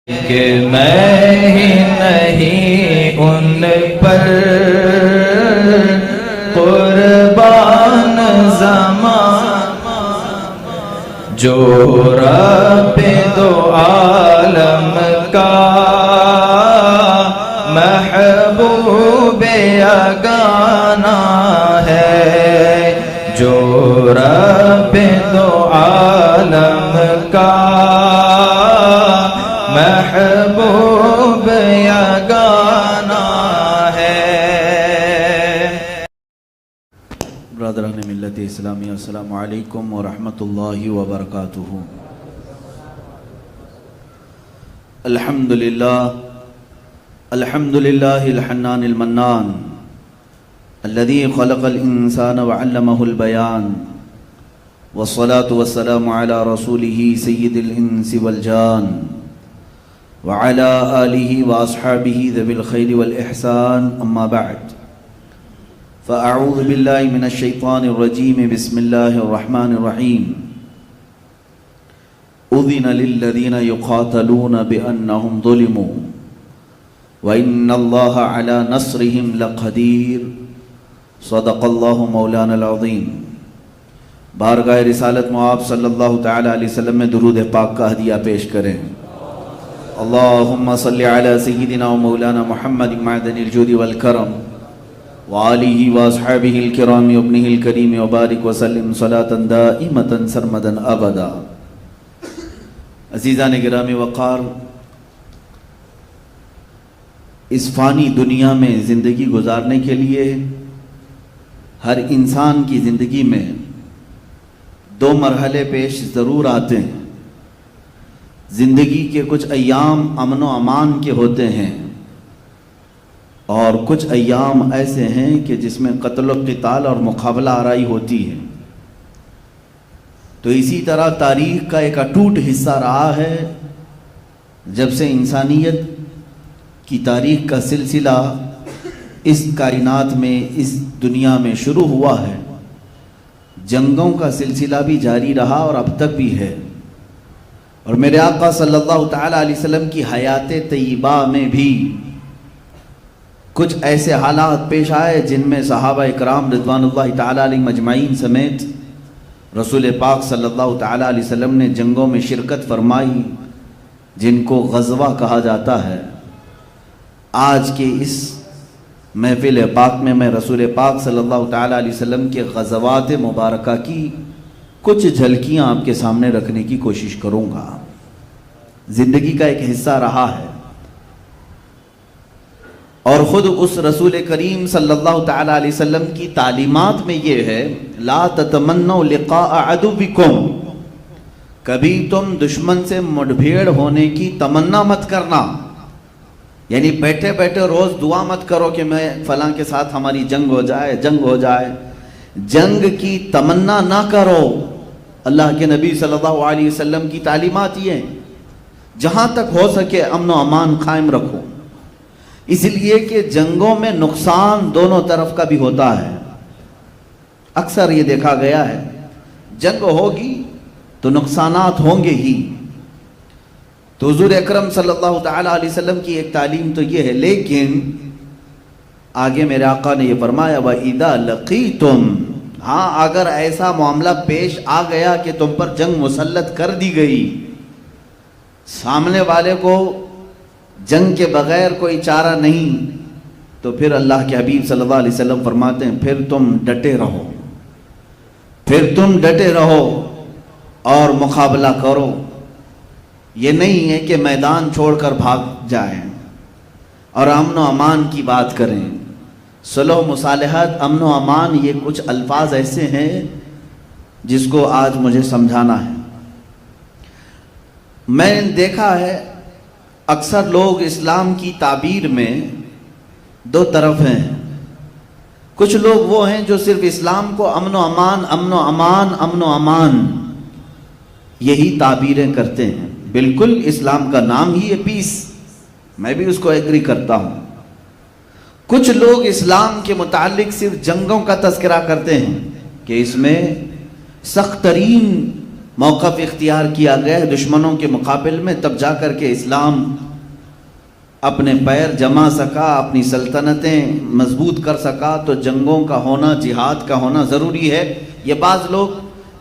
کہ میں ہی نہیں ان پر قربان زمان، جو رب دو عالم کا محبوب یگانہ ہے، جو رب دو عالم کا محبوب یگانہ ہے۔ برادران ملت اسلامی، السلام علیکم ورحمۃ اللہ وبرکاتہ۔ الحمدللہ الحنان المنان الذي خلق الإنسان وعلمه البيان، والصلاة والسلام على رسوله سيد الإنس والجان، وعلى آله وأصحابه ذوي الخير والإحسان، أما بعد، فأعوذ بالله من الشيطان الرجيم، بسم الله الرحمن الرحيم۔ أذن للذين يقاتلون بأنهم ظلموا وإن الله على نصرهم لقدير، صدق اللہ مولانا العظیم۔ بارگاہ رسالت مآب صلی اللہ تعالی علیہ وسلم میں درود پاک کا ہدیہ پیش کریں۔ اللہم صلی علی سیدنا و مولانا محمد معدن الجود والکرم وآلہ واصحابہ الکرام وابنہ الکریم وبارک وسلم صلاة دائمة سرمدا ابدا۔ عزیزان گرامی وقار، اس فانی دنیا میں زندگی گزارنے کے لیے ہر انسان کی زندگی میں دو مرحلے پیش ضرور آتے ہیں۔ زندگی کے کچھ ایام امن و امان کے ہوتے ہیں، اور کچھ ایام ایسے ہیں کہ جس میں قتل و قتال اور مقابلہ آرائی ہوتی ہے۔ تو اسی طرح تاریخ کا ایک اٹوٹ حصہ رہا ہے، جب سے انسانیت کی تاریخ کا سلسلہ اس کائنات میں، اس دنیا میں شروع ہوا ہے، جنگوں کا سلسلہ بھی جاری رہا اور اب تک بھی ہے۔ اور میرے آقا صلی اللہ تعالیٰ علیہ وسلم کی حیات طیبہ میں بھی کچھ ایسے حالات پیش آئے جن میں صحابہ اکرام رضوان اللہ تعالیٰ علیہ مجمعین سمیت رسول پاک صلی اللہ تعالیٰ علیہ وسلم نے جنگوں میں شرکت فرمائی، جن کو غزوہ کہا جاتا ہے۔ آج کے اس محفل پاک میں رسول پاک صلی اللہ تعالیٰ علیہ وسلم کے غزوات مبارکہ کی کچھ جھلکیاں آپ کے سامنے رکھنے کی کوشش کروں گا۔ زندگی کا ایک حصہ رہا ہے، اور خود اس رسول کریم صلی اللہ تعالیٰ علیہ وسلم کی تعلیمات میں یہ ہے، لا تتمنوا لقاء عدوکم، کبھی تم دشمن سے مٹبھیڑ ہونے کی تمنا مت کرنا۔ یعنی بیٹھے بیٹھے روز دعا مت کرو کہ میں فلاں کے ساتھ ہماری جنگ ہو جائے، جنگ ہو جائے، جنگ کی تمنا نہ کرو۔ اللہ کے نبی صلی اللہ علیہ وسلم کی تعلیمات یہ ہیں، جہاں تک ہو سکے امن و امان قائم رکھو، اس لیے کہ جنگوں میں نقصان دونوں طرف کا بھی ہوتا ہے۔ اکثر یہ دیکھا گیا ہے، جنگ ہوگی تو نقصانات ہوں گے ہی۔ تو حضور اکرم صلی اللہ تعالیٰ علیہ وسلم کی ایک تعلیم تو یہ ہے، لیکن آگے میرے آقا نے یہ فرمایا وَإِذَا لَقِيتُمْ، ہاں اگر ایسا معاملہ پیش آ گیا کہ تم پر جنگ مسلط کر دی گئی، سامنے والے کو جنگ کے بغیر کوئی چارہ نہیں، تو پھر اللہ کے حبیب صلی اللہ علیہ وسلم فرماتے ہیں پھر تم ڈٹے رہو، پھر تم ڈٹے رہو اور مقابلہ کرو۔ یہ نہیں ہے کہ میدان چھوڑ کر بھاگ جائیں اور امن و امان کی بات کریں۔ صلح و مصالحت، امن و امان، یہ کچھ الفاظ ایسے ہیں جس کو آج مجھے سمجھانا ہے۔ میں نے دیکھا ہے اکثر لوگ اسلام کی تعبیر میں دو طرف ہیں۔ کچھ لوگ وہ ہیں جو صرف اسلام کو امن و امان، امن و امان، امن و امان یہی تعبیریں کرتے ہیں۔ بالکل اسلام کا نام ہی ہے پیس، میں بھی اس کو ایگری کرتا ہوں۔ کچھ لوگ اسلام کے متعلق صرف جنگوں کا تذکرہ کرتے ہیں کہ اس میں سخت ترین موقف اختیار کیا گیا ہے دشمنوں کے مقابل میں، تب جا کر کے اسلام اپنے پیر جما سکا، اپنی سلطنتیں مضبوط کر سکا۔ تو جنگوں کا ہونا، جہاد کا ہونا ضروری ہے۔ یہ بعض لوگ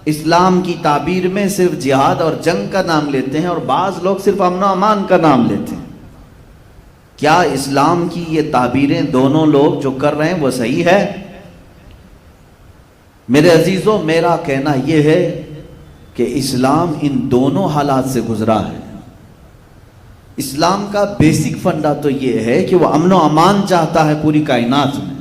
اسلام کی تعبیر میں صرف جہاد اور جنگ کا نام لیتے ہیں، اور بعض لوگ صرف امن و امان کا نام لیتے ہیں۔ کیا اسلام کی یہ تعبیریں دونوں لوگ جو کر رہے ہیں وہ صحیح ہے؟ میرے عزیزوں، میرا کہنا یہ ہے کہ اسلام ان دونوں حالات سے گزرا ہے۔ اسلام کا بیسک فنڈا تو یہ ہے کہ وہ امن و امان چاہتا ہے پوری کائنات میں،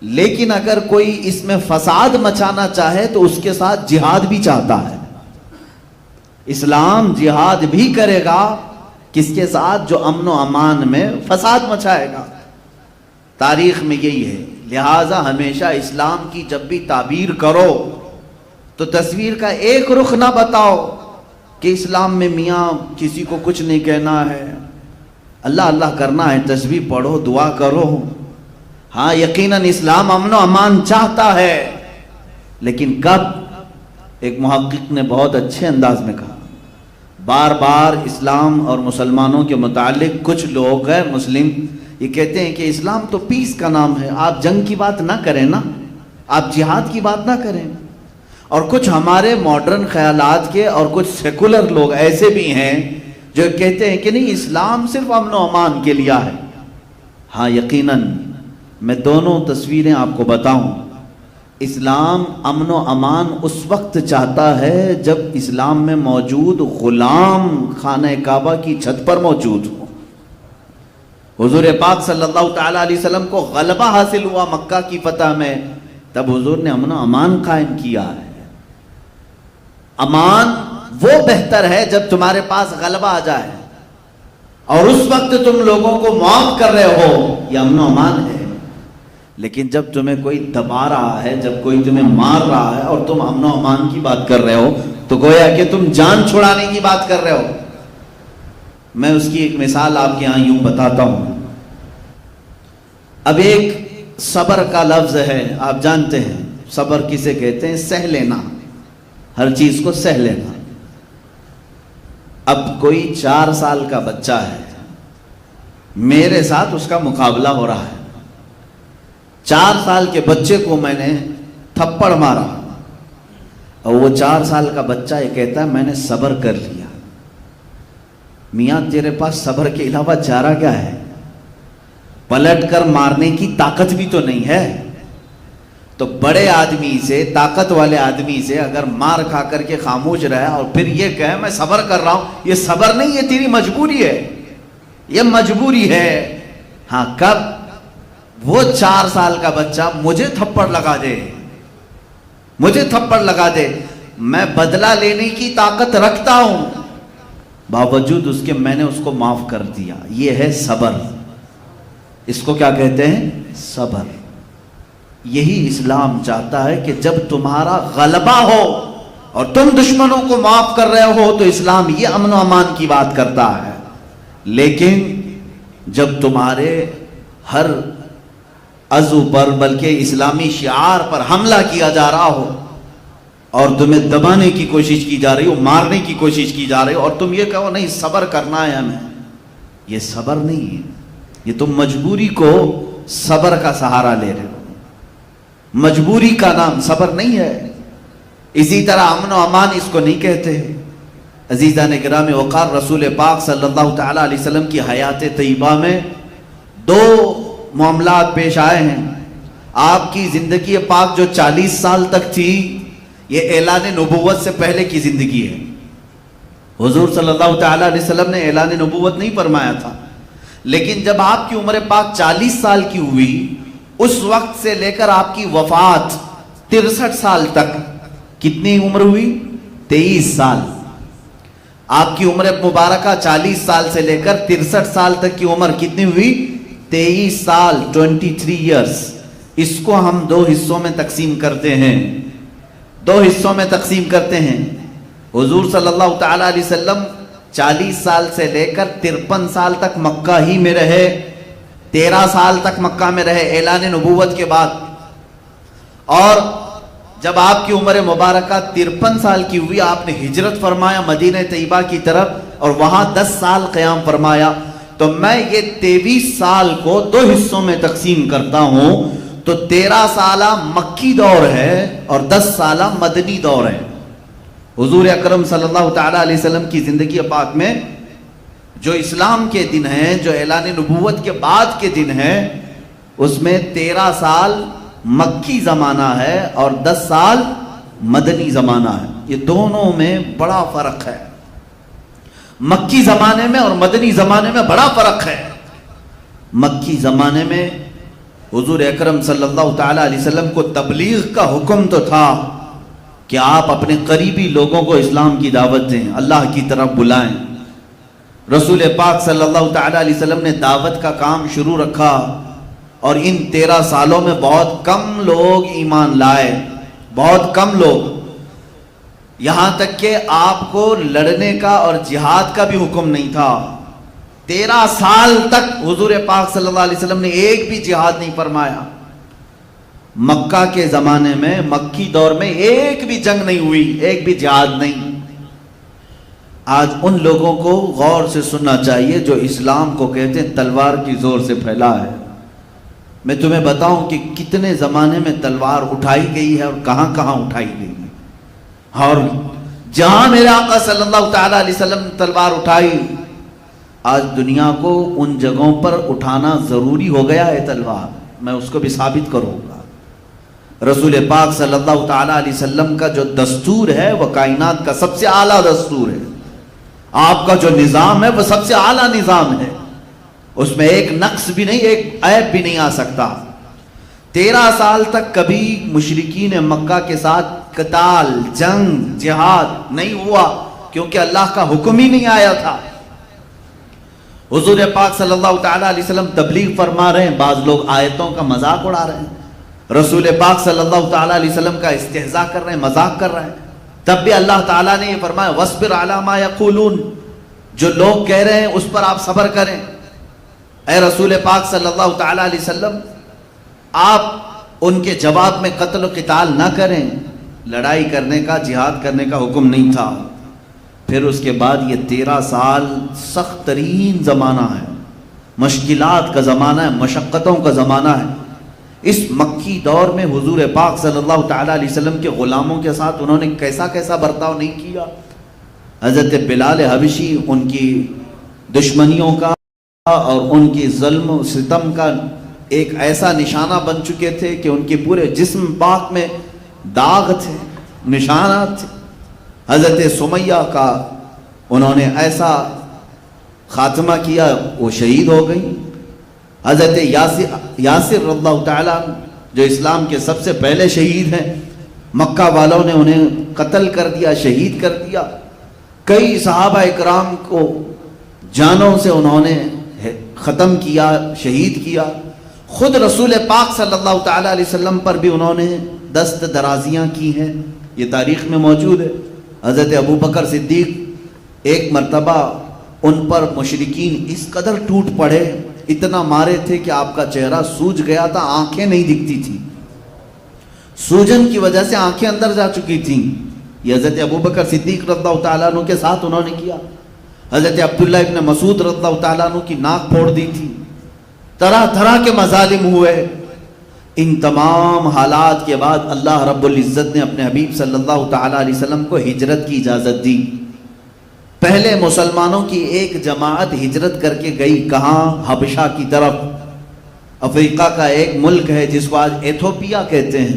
لیکن اگر کوئی اس میں فساد مچانا چاہے تو اس کے ساتھ جہاد بھی چاہتا ہے۔ اسلام جہاد بھی کرے گا کس کے ساتھ؟ جو امن و امان میں فساد مچائے گا۔ تاریخ میں یہی ہے، لہٰذا ہمیشہ اسلام کی جب بھی تعبیر کرو تو تصویر کا ایک رخ نہ بتاؤ کہ اسلام میں میاں کسی کو کچھ نہیں کہنا ہے، اللہ اللہ کرنا ہے، تسبیح پڑھو، دعا کرو۔ ہاں یقیناً اسلام امن و امان چاہتا ہے، لیکن کب؟ ایک محقق نے بہت اچھے انداز میں کہا، بار بار اسلام اور مسلمانوں کے متعلق کچھ لوگ غیر مسلم یہ کہتے ہیں کہ اسلام تو پیس کا نام ہے، آپ جنگ کی بات نہ کریں نا، آپ جہاد کی بات نہ کریں۔ اور کچھ ہمارے ماڈرن خیالات کے اور کچھ سیکولر لوگ ایسے بھی ہیں جو کہتے ہیں کہ نہیں، اسلام صرف امن و امان کے لیے ہے۔ ہاں یقیناً میں دونوں تصویریں آپ کو بتاؤں، اسلام امن و امان اس وقت چاہتا ہے جب اسلام میں موجود غلام خانہ کعبہ کی چھت پر موجود ہو۔ حضور پاک صلی اللہ تعالیٰ علیہ وسلم کو غلبہ حاصل ہوا مکہ کی فتح میں، تب حضور نے امن و امان قائم کیا ہے۔ امان وہ بہتر ہے جب تمہارے پاس غلبہ آ جائے، اور اس وقت تم لوگوں کو معاف کر رہے ہو، یہ امن و امان ہے۔ لیکن جب تمہیں کوئی دبا رہا ہے، جب کوئی تمہیں مار رہا ہے اور تم امن و امان کی بات کر رہے ہو، تو گویا کہ تم جان چھڑانے کی بات کر رہے ہو۔ میں اس کی ایک مثال آپ کے یہاں یوں بتاتا ہوں۔ اب ایک صبر کا لفظ ہے، آپ جانتے ہیں صبر کسے کہتے ہیں؟ سہ لینا، ہر چیز کو سہ لینا۔ اب کوئی 4 سال کا بچہ ہے، میرے ساتھ اس کا مقابلہ ہو رہا ہے۔ 4 سال کے بچے کو میں نے تھپڑ مارا، اور وہ 4 سال کا بچہ یہ کہتا ہے میں نے صبر کر لیا۔ میاں تیرے پاس صبر کے علاوہ چارہ کیا ہے؟ پلٹ کر مارنے کی طاقت بھی تو نہیں ہے۔ تو بڑے آدمی سے، طاقت والے آدمی سے اگر مار کھا کر کے خاموش رہے اور پھر یہ کہے میں صبر کر رہا ہوں، یہ صبر نہیں، یہ تیری مجبوری ہے، یہ مجبوری ہے۔ ہاں کب؟ وہ 4 سال کا بچہ مجھے تھپڑ لگا دے، مجھے تھپڑ لگا دے، میں بدلہ لینے کی طاقت رکھتا ہوں، باوجود اس کے میں نے اس کو معاف کر دیا۔ یہ ہے صبر۔ اس کو کیا کہتے ہیں؟ صبر۔ یہی اسلام چاہتا ہے کہ جب تمہارا غلبہ ہو اور تم دشمنوں کو معاف کر رہے ہو تو اسلام یہ امن و امان کی بات کرتا ہے۔ لیکن جب تمہارے ہر عضو پر بلکہ اسلامی شعار پر حملہ کیا جا رہا ہو اور تمہیں دبانے کی کوشش کی جا رہی ہو، مارنے کی کوشش کی جا رہی ہو، اور تم یہ کہو نہیں صبر کرنا ہے ہمیں، یہ صبر نہیں ہے، یہ تم مجبوری کو صبر کا سہارا لے رہے ہو۔ مجبوری کا نام صبر نہیں ہے۔ اسی طرح امن و امان اس کو نہیں کہتے۔ عزیزان گرامی وقار، رسول پاک صلی اللہ تعالیٰ علیہ وسلم کی حیات طیبہ میں 2 معاملات پیش آئے ہیں۔ آپ کی زندگی پاک جو 40 سال تک تھی، یہ اعلان نبوت سے پہلے کی زندگی ہے۔ حضور صلی اللہ تعالیٰ علیہ وسلم نے اعلان نبوت نہیں فرمایا تھا، لیکن جب آپ کی عمر پاک 40 سال کی ہوئی، اس وقت سے لے کر آپ کی وفات 63 سال تک کتنی عمر ہوئی؟ 23 سال۔ آپ کی عمر مبارکہ 40 سال سے لے کر 63 سال تک کی عمر کتنی ہوئی؟ 23 سال، 23 ایئرس۔ اس کو ہم 2 حصوں میں تقسیم کرتے ہیں، 2 حصوں میں تقسیم کرتے ہیں۔ حضور صلی اللہ تعالیٰ علیہ وسلم 40 سال سے لے کر 53 سال تک مکہ ہی میں رہے، 13 سال تک مکہ میں رہے اعلان نبوت کے بعد، اور جب آپ کی عمر مبارکہ 53 سال کی ہوئی، آپ نے ہجرت فرمایا مدینہ طیبہ کی طرف اور وہاں 10 سال قیام فرمایا، تو میں یہ 23 سال کو 2 حصوں میں تقسیم کرتا ہوں، تو 13 سالہ مکی دور ہے اور 10 سالہ مدنی دور ہے۔ حضور اکرم صلی اللہ تعالیٰ علیہ وسلم کی زندگی پاک میں جو اسلام کے دن ہیں، جو اعلان نبوت کے بعد کے دن ہیں، اس میں 13 سال مکی زمانہ ہے اور 10 سال مدنی زمانہ ہے۔ یہ دونوں میں بڑا فرق ہے، مکی زمانے میں اور مدنی زمانے میں بڑا فرق ہے۔ مکی زمانے میں حضور اکرم صلی اللہ تعالیٰ علیہ وسلم کو تبلیغ کا حکم تو تھا کہ آپ اپنے قریبی لوگوں کو اسلام کی دعوت دیں، اللہ کی طرف بلائیں۔ رسول پاک صلی اللہ تعالیٰ علیہ وسلم نے دعوت کا کام شروع رکھا اور ان 13 سالوں میں بہت کم لوگ ایمان لائے، بہت کم لوگ، یہاں تک کہ آپ کو لڑنے کا اور جہاد کا بھی حکم نہیں تھا۔ 13 سال تک حضور پاک صلی اللہ علیہ وسلم نے ایک بھی جہاد نہیں فرمایا۔ مکہ کے زمانے میں، مکی دور میں ایک بھی جنگ نہیں ہوئی، ایک بھی جہاد نہیں۔ آج ان لوگوں کو غور سے سننا چاہیے جو اسلام کو کہتے ہیں تلوار کی زور سے پھیلا ہے۔ میں تمہیں بتاؤں کہ کتنے زمانے میں تلوار اٹھائی گئی ہے اور کہاں کہاں اٹھائی گئی ہے، اور جہاں میرے آقا صلی اللہ تعالیٰ علیہ وسلم نے تلوار اٹھائی، آج دنیا کو ان جگہوں پر اٹھانا ضروری ہو گیا ہے تلوار۔ میں اس کو بھی ثابت کروں گا۔ رسول پاک صلی اللہ تعالیٰ علیہ وسلم کا جو دستور ہے وہ کائنات کا سب سے اعلیٰ دستور ہے۔ آپ کا جو نظام ہے وہ سب سے اعلیٰ نظام ہے، اس میں ایک نقص بھی نہیں، ایک عیب بھی نہیں آ سکتا۔ 13 سال تک کبھی مشرکین مکہ کے ساتھ قتال، جنگ، جہاد نہیں ہوا، کیونکہ اللہ کا حکم ہی نہیں آیا تھا۔ حضور پاک صلی اللہ تعالیٰ علیہ وسلم تبلیغ فرما رہے ہیں، بعض لوگ آیتوں کا مذاق اڑا رہے ہیں، رسول پاک صلی اللہ تعالیٰ علیہ وسلم کا استہزاء کر رہے ہیں، مذاق کر رہے ہیں، تب بھی اللہ تعالیٰ نے یہ فرمایا وَاصْبِرْ عَلَىٰ مَا يَقُولُونَ، جو لوگ کہہ رہے ہیں اس پر آپ صبر کریں۔ اے رسول پاک صلی اللہ تعالیٰ علیہ وسلم، آپ ان کے جواب میں قتل و قتال نہ کریں، لڑائی کرنے کا، جہاد کرنے کا حکم نہیں تھا۔ پھر اس کے بعد یہ 13 سال سخت ترین زمانہ ہے، مشکلات کا زمانہ ہے، مشقتوں کا زمانہ ہے۔ اس مکی دور میں حضور پاک صلی اللہ تعالیٰ علیہ وسلم کے غلاموں کے ساتھ انہوں نے کیسا کیسا برتاؤ نہیں کیا۔ حضرت بلال حبشی ان کی دشمنیوں کا اور ان کی ظلم و ستم کا ایک ایسا نشانہ بن چکے تھے کہ ان کے پورے جسم پاک میں داغ تھے، نشانات تھے۔ حضرت سمیہ کا انہوں نے ایسا خاتمہ کیا، وہ شہید ہو گئی۔ حضرت یاسر رضی اللہ تعالیٰ جو اسلام کے سب سے پہلے شہید ہیں، مکہ والوں نے انہیں قتل کر دیا، شہید کر دیا۔ کئی صحابہ اکرام کو جانوں سے انہوں نے ختم کیا، شہید کیا۔ خود رسول پاک صلی اللہ تعالیٰ علیہ وسلم پر بھی انہوں نے دست درازیاں کی ہیں، یہ تاریخ میں موجود ہے۔ حضرت ابوبکر صدیق ایک مرتبہ ان پر مشرکین اس قدر ٹوٹ پڑے، اتنا مارے تھے کہ آپ کا چہرہ سوج گیا تھا، آنکھیں نہیں دکھتی تھیں، سوجن کی وجہ سے آنکھیں اندر جا چکی تھیں۔ یہ حضرت ابوبکر صدیق رضی اللہ تعالیٰ عنہ کے ساتھ انہوں نے کیا۔ حضرت عبداللہ ابن مسعود رضی اللہ تعالیٰ عنہ کی ناک پھوڑ دی تھی، طرح طرح کے مظالم ہوئے۔ ان تمام حالات کے بعد اللہ رب العزت نے اپنے حبیب صلی اللہ تعالیٰ علیہ وسلم کو ہجرت کی اجازت دی۔ پہلے مسلمانوں کی ایک جماعت ہجرت کر کے گئی، کہاں؟ حبشہ کی طرف۔ افریقہ کا ایک ملک ہے جس کو آج ایتھوپیا کہتے ہیں،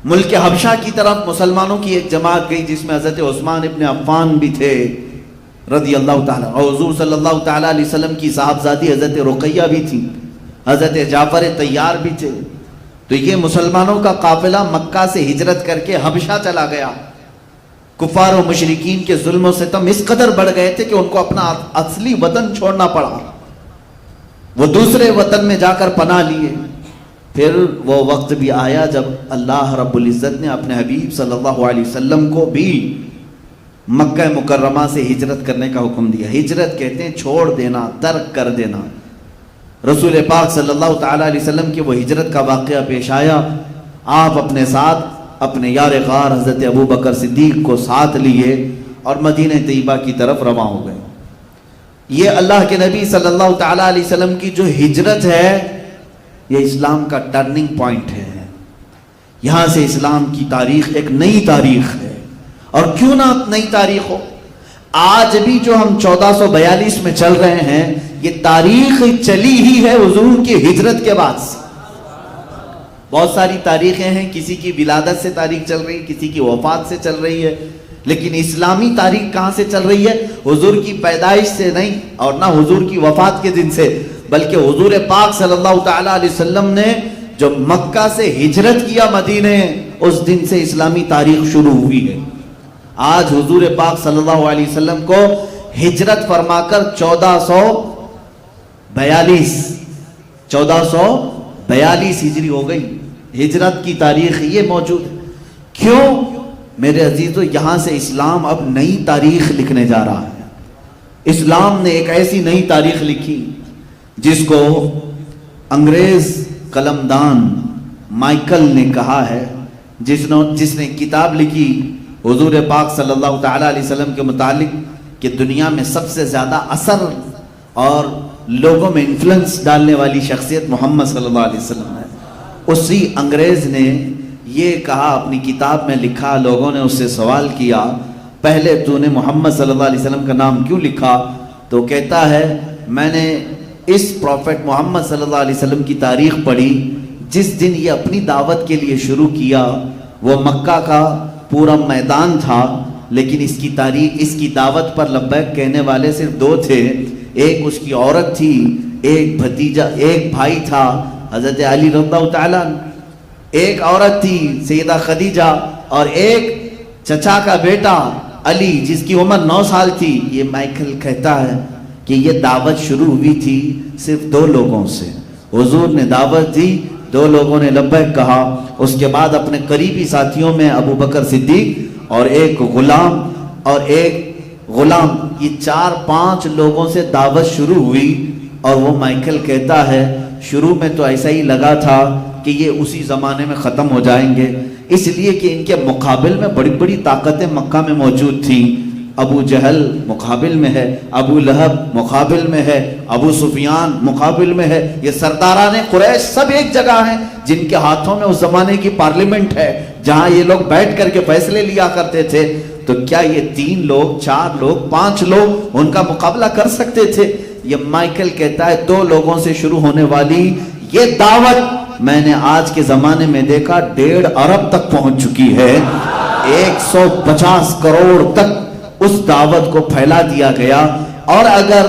ملک حبشہ کی طرف مسلمانوں کی ایک جماعت گئی، جس میں حضرت عثمان ابن عفان بھی تھے رضی اللہ تعالیٰ، اور حضور صلی اللہ تعالیٰ علیہ وسلم کی صاحبزادی حضرت رقیہ بھی تھی، حضرت جعفر طیار بھی تھے۔ تو یہ مسلمانوں کا قافلہ مکہ سے ہجرت کر کے حبشہ چلا گیا۔ کفار و مشرکین کے ظلم و ستم اس قدر بڑھ گئے تھے کہ ان کو اپنا اصلی وطن چھوڑنا پڑا، وہ دوسرے وطن میں جا کر پناہ لیے۔ پھر وہ وقت بھی آیا جب اللہ رب العزت نے اپنے حبیب صلی اللہ علیہ وسلم کو بھی مکہ مکرمہ سے ہجرت کرنے کا حکم دیا۔ ہجرت کہتے ہیں چھوڑ دینا، ترک کر دینا۔ رسول پاک صلی اللہ تعالیٰ علیہ وسلم کی وہ ہجرت کا واقعہ پیش آیا، آپ اپنے ساتھ اپنے یار غار حضرت ابو بکر صدیق کو ساتھ لیے اور مدینہ طیبہ کی طرف رواں ہو گئے. یہ اللہ کے نبی صلی اللہ تعالیٰ علیہ وسلم کی جو ہجرت ہے یہ اسلام کا ٹرننگ پوائنٹ ہے. یہاں سے اسلام کی تاریخ ایک نئی تاریخ ہے. اور کیوں نہ نئی تاریخ ہو, آج بھی جو ہم 1442 میں چل رہے ہیں یہ تاریخ چلی ہی ہے حضور کی ہجرت کے بعد سے. بہت ساری تاریخیں ہیں, کسی کی ولادت سے تاریخ چل رہی ہے, کسی کی وفات سے چل رہی ہے, لیکن اسلامی تاریخ کہاں سے چل رہی ہے؟ حضور کی پیدائش سے نہیں اور نہ حضور کی وفات کے دن سے, بلکہ حضور پاک صلی اللہ تعالیٰ علیہ وسلم نے جو مکہ سے ہجرت کیا مدینے, اس دن سے اسلامی تاریخ شروع ہوئی ہے. آج حضور پاک صلی اللہ علیہ وسلم کو ہجرت فرما کر 1442 ہجری ہو گئی. ہجرت کی تاریخ یہ موجود ہے. کیوں میرے عزیزو؟ یہاں سے اسلام اب نئی تاریخ لکھنے جا رہا ہے. اسلام نے ایک ایسی نئی تاریخ لکھی جس کو انگریز قلمدان مائیکل نے کہا ہے, جس نے کتاب لکھی حضور پاک صلی اللہ تعالیٰ علیہ وسلم کے متعلق کہ دنیا میں سب سے زیادہ اثر اور لوگوں میں انفلوئنس ڈالنے والی شخصیت محمد صلی اللہ علیہ وسلم ہے. اسی انگریز نے یہ کہا, اپنی کتاب میں لکھا, لوگوں نے اس سے سوال کیا پہلے تو نے محمد صلی اللہ علیہ وسلم کا نام کیوں لکھا؟ تو کہتا ہے میں نے اس پروفٹ محمد صلی اللہ علیہ وسلم کی تاریخ پڑھی جس دن یہ اپنی دعوت کے لیے شروع کیا. وہ مکہ کا پورا میدان تھا, لیکن اس کی تاریخ, اس کی دعوت پر لبیک کہنے والے صرف 2 تھے. ایک اس کی عورت تھی, ایک بھتیجا, ایک بھائی تھا حضرت علی رضی اللہ تعالیٰ, ایک عورت تھی سیدہ خدیجہ, اور ایک چچا کا بیٹا علی جس کی عمر 9 سال تھی. یہ مائیکل کہتا ہے کہ یہ دعوت شروع ہوئی تھی صرف 2 لوگوں سے. حضور نے دعوت دی, 2 لوگوں نے لبیک کہا. اس کے بعد اپنے قریبی ساتھیوں میں ابو بکر صدیق اور ایک غلام, یہ 4-5 لوگوں سے دعوت شروع ہوئی. اور وہ مائیکل کہتا ہے شروع میں تو ایسا ہی لگا تھا کہ یہ اسی زمانے میں ختم ہو جائیں گے, اس لیے کہ ان کے مقابل میں بڑی بڑی طاقتیں مکہ میں موجود تھیں. ابو جہل مقابل میں ہے, ابو لہب مقابل میں ہے, ابو سفیان مقابل میں ہے. یہ سرداران قریش سب ایک جگہ ہیں جن کے ہاتھوں میں اس زمانے کی پارلیمنٹ ہے جہاں یہ لوگ بیٹھ کر کے فیصلے لیا کرتے تھے. تو کیا یہ 3 لوگ, 4 لوگ, 5 لوگ ان کا مقابلہ کر سکتے تھے؟ یہ مائیکل کہتا ہے 2 لوگوں سے شروع ہونے والی یہ دعوت میں نے آج کے زمانے میں دیکھا 1.5 ارب تک پہنچ چکی ہے. 150 کروڑ تک اس دعوت کو پھیلا دیا گیا. اور اگر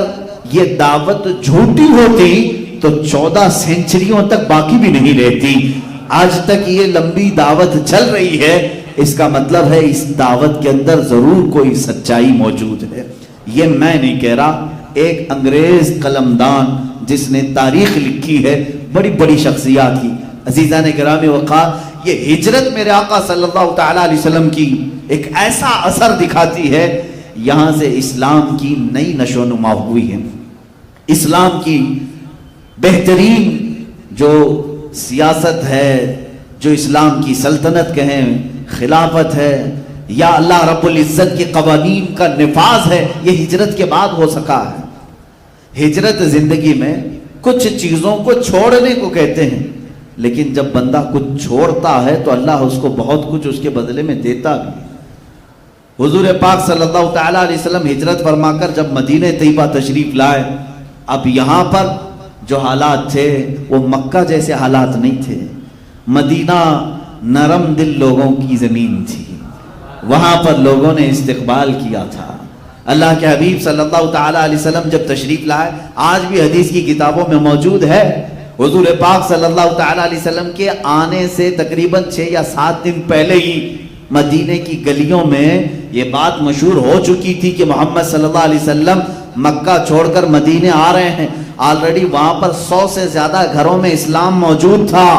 یہ دعوت جھوٹی ہوتی تو 14 سینچریوں تک باقی بھی نہیں رہتی. آج تک یہ لمبی دعوت چل رہی ہے, اس کا مطلب ہے اس دعوت کے اندر ضرور کوئی سچائی موجود ہے. یہ میں نہیں کہہ رہا, ایک انگریز قلمدان جس نے تاریخ لکھی ہے, بڑی بڑی شخصیات کی. عزیزان گرامی وقار, یہ ہجرت میرے آقا صلی اللہ تعالیٰ علیہ وسلم کی ایک ایسا اثر دکھاتی ہے. یہاں سے اسلام کی نئی نشو و نما ہوئی ہے. اسلام کی بہترین جو سیاست ہے, جو اسلام کی سلطنت کہیں, خلافت ہے, یا اللہ رب العزت کے قوانین کا نفاذ ہے, یہ ہجرت کے بعد ہو سکا ہے. ہجرت زندگی میں کچھ چیزوں کو چھوڑنے کو کہتے ہیں, لیکن جب بندہ کچھ چھوڑتا ہے تو اللہ اس کو بہت کچھ اس کے بدلے میں دیتا بھی. حضور پاک صلی اللہ تعالیٰ علیہ وسلم ہجرت فرما کر جب مدینہ طیبہ تشریف لائے, اب یہاں پر جو حالات تھے وہ مکہ جیسے حالات نہیں تھے. مدینہ نرم دل لوگوں کی زمین تھی, وہاں پر لوگوں نے استقبال کیا تھا. اللہ کے حبیب صلی اللہ تعالیٰ علیہ وسلم جب تشریف لائے, آج بھی حدیث کی کتابوں میں موجود ہے, حضور پاک صلی اللہ تعالیٰ علیہ وسلم کے آنے سے تقریباً 6 یا 7 دن پہلے ہی مدینے کی گلیوں میں یہ بات مشہور ہو چکی تھی کہ محمد صلی اللہ علیہ وسلم مکہ چھوڑ کر مدینے آ رہے ہیں. آلریڈی وہاں پر 100 سے زیادہ گھروں میں اسلام موجود تھا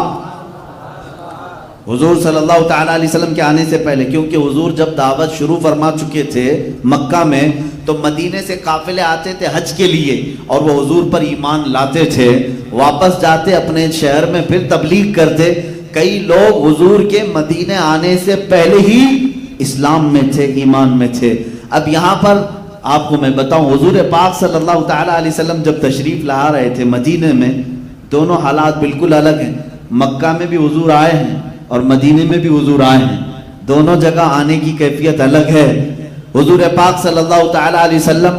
حضور صلی اللہ تعالیٰ علیہ وسلم کے آنے سے پہلے, کیونکہ حضور جب دعوت شروع فرما چکے تھے مکہ میں تو مدینے سے قافلے آتے تھے حج کے لیے, اور وہ حضور پر ایمان لاتے تھے, واپس جاتے اپنے شہر میں پھر تبلیغ کرتے. کئی لوگ حضور کے مدینے آنے سے پہلے ہی اسلام میں تھے، ایمان میں تھے۔ اب یہاں پر آپ کو میں بتاؤں، حضور پاک صلی اللہ تعالیٰ علیہ وسلم جب تشریف لا رہے تھے مدینے میں، دونوں حالات بالکل الگ ہیں۔ مکہ میں بھی حضور آئے ہیں اور مدینے میں بھی حضور آئے ہیں، دونوں جگہ آنے کی کیفیت الگ ہے۔ حضور پاک صلی اللہ تعالیٰ علیہ وسلم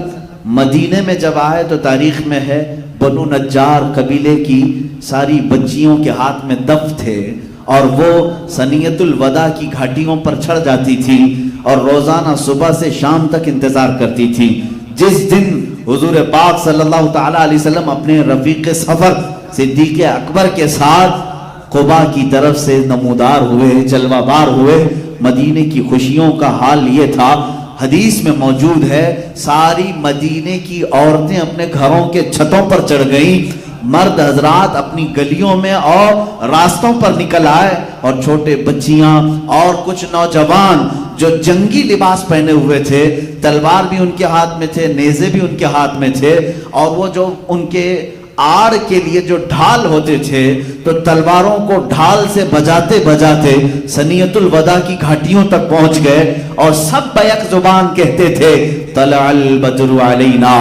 مدینے میں جب آئے تو تاریخ میں ہے بنو نجار قبیلے کی ساری بچیوں کے ہاتھ میں دف تھے، اور وہ سنیت الوداع کی گھاٹیوں پر چڑھ جاتی تھی اور روزانہ صبح سے شام تک انتظار کرتی تھی۔ جس دن حضور پاک صلی اللہ تعالیٰ علیہ وسلم اپنے رفیق سفر صدیق اکبر کے ساتھ قباء کی طرف سے نمودار ہوئے، جلوہ بار ہوئے، مدینے کی خوشیوں کا حال یہ تھا، حدیث میں موجود ہے، ساری مدینے کی عورتیں اپنے گھروں کے چھتوں پر چڑھ گئیں، مرد حضرات اپنی گلیوں میں اور راستوں پر نکل آئے، اور چھوٹے بچیاں اور کچھ نوجوان جو جنگی لباس پہنے ہوئے تھے، تلوار بھی ان کے ہاتھ میں تھے، نیزے بھی ان کے ہاتھ میں تھے، اور وہ جو ان کے آڑ کے لیے جو ڈھال ہوتے تھے تو تلواروں کو ڈھال سے بجاتے بجاتے سنیت الوداع کی گھاٹیوں تک پہنچ گئے، اور سب بیک زبان کہتے تھے طلع البدر علینا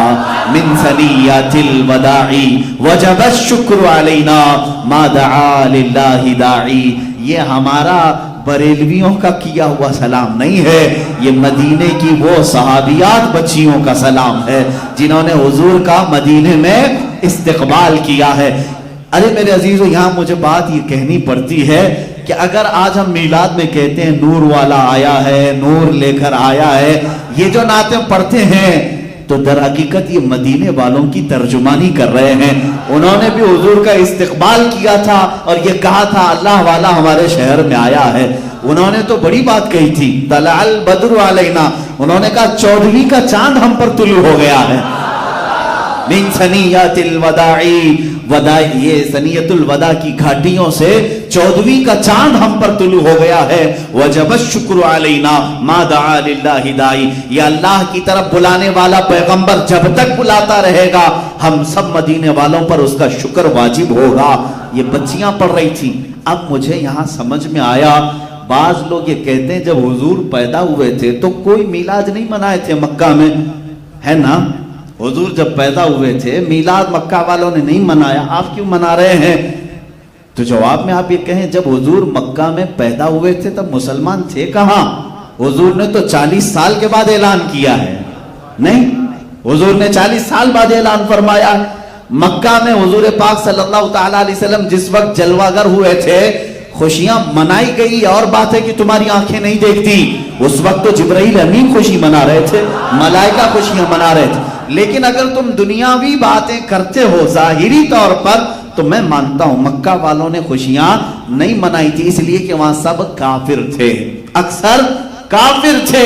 من ثنیات الوداع وجب الشکر علینا ما دعا للہ داعی۔ یہ ہمارا بریلویوں کا کیا ہوا سلام نہیں ہے، یہ مدینے کی وہ صحابیات بچیوں کا سلام ہے جنہوں نے حضور کا مدینے میں استقبال کیا ہے۔ ارے میرے عزیزو، یہاں مجھے بات یہ کہنی پڑتی ہے کہ اگر آج ہم میلاد میں کہتے ہیں نور والا آیا ہے، نور لے کر آیا ہے، یہ جو نعتیں پڑھتے ہیں تو در حقیقت یہ مدینے والوں کی ترجمانی کر رہے ہیں۔ انہوں نے بھی حضور کا استقبال کیا تھا اور یہ کہا تھا اللہ والا ہمارے شہر میں آیا ہے۔ انہوں نے تو بڑی بات کہی تھی، طلع البدر علینا، انہوں نے کہا 14ویں کا چاند ہم پر طلوع ہو گیا ہے۔ من ثنیات الوداع، وداع یہ سنیت الوداع کی گھاٹیوں سے 14ویں کا چاند ہم پر طلوع ہو گیا ہے۔ وجب الشکر علینا ما دعا للہ داعی، یہ اللہ کی طرف بلانے والا پیغمبر جب تک بلاتا رہے گا ہم سب مدینے والوں پر اس کا شکر واجب ہوگا۔ یہ بچیاں پڑھ رہی تھیں۔ اب مجھے یہاں سمجھ میں آیا، بعض لوگ یہ کہتے ہیں جب حضور پیدا ہوئے تھے تو کوئی میلاد نہیں منائے تھے مکہ میں، ہے نا؟ حضور جب پیدا ہوئے تھے میلاد مکہ والوں نے نہیں منایا، آپ کیوں منا رہے ہیں؟ تو جواب میں آپ یہ کہیں جب حضور مکہ میں پیدا ہوئے تھے تب مسلمان تھے کہاں؟ حضور نے تو 40 سال کے بعد اعلان کیا ہے، نہیں، حضور نے 40 سال بعد اعلان فرمایا۔ مکہ میں حضور پاک صلی اللہ تعالیٰ علیہ وسلم جس وقت جلوہ گر ہوئے تھے، خوشیاں منائی گئی، اور بات ہے کہ تمہاری آنکھیں نہیں دیکھتی، اس وقت تو جبرائیل امین خوشی منا رہے تھے، ملائکہ خوشیاں منا رہے تھے۔ لیکن اگر تم دنیاوی باتیں کرتے ہو ظاہری طور پر تو میں مانتا ہوں مکہ والوں نے خوشیاں نہیں منائی تھی، اس لیے کہ وہاں سب کافر تھے، اکثر کافر تھے،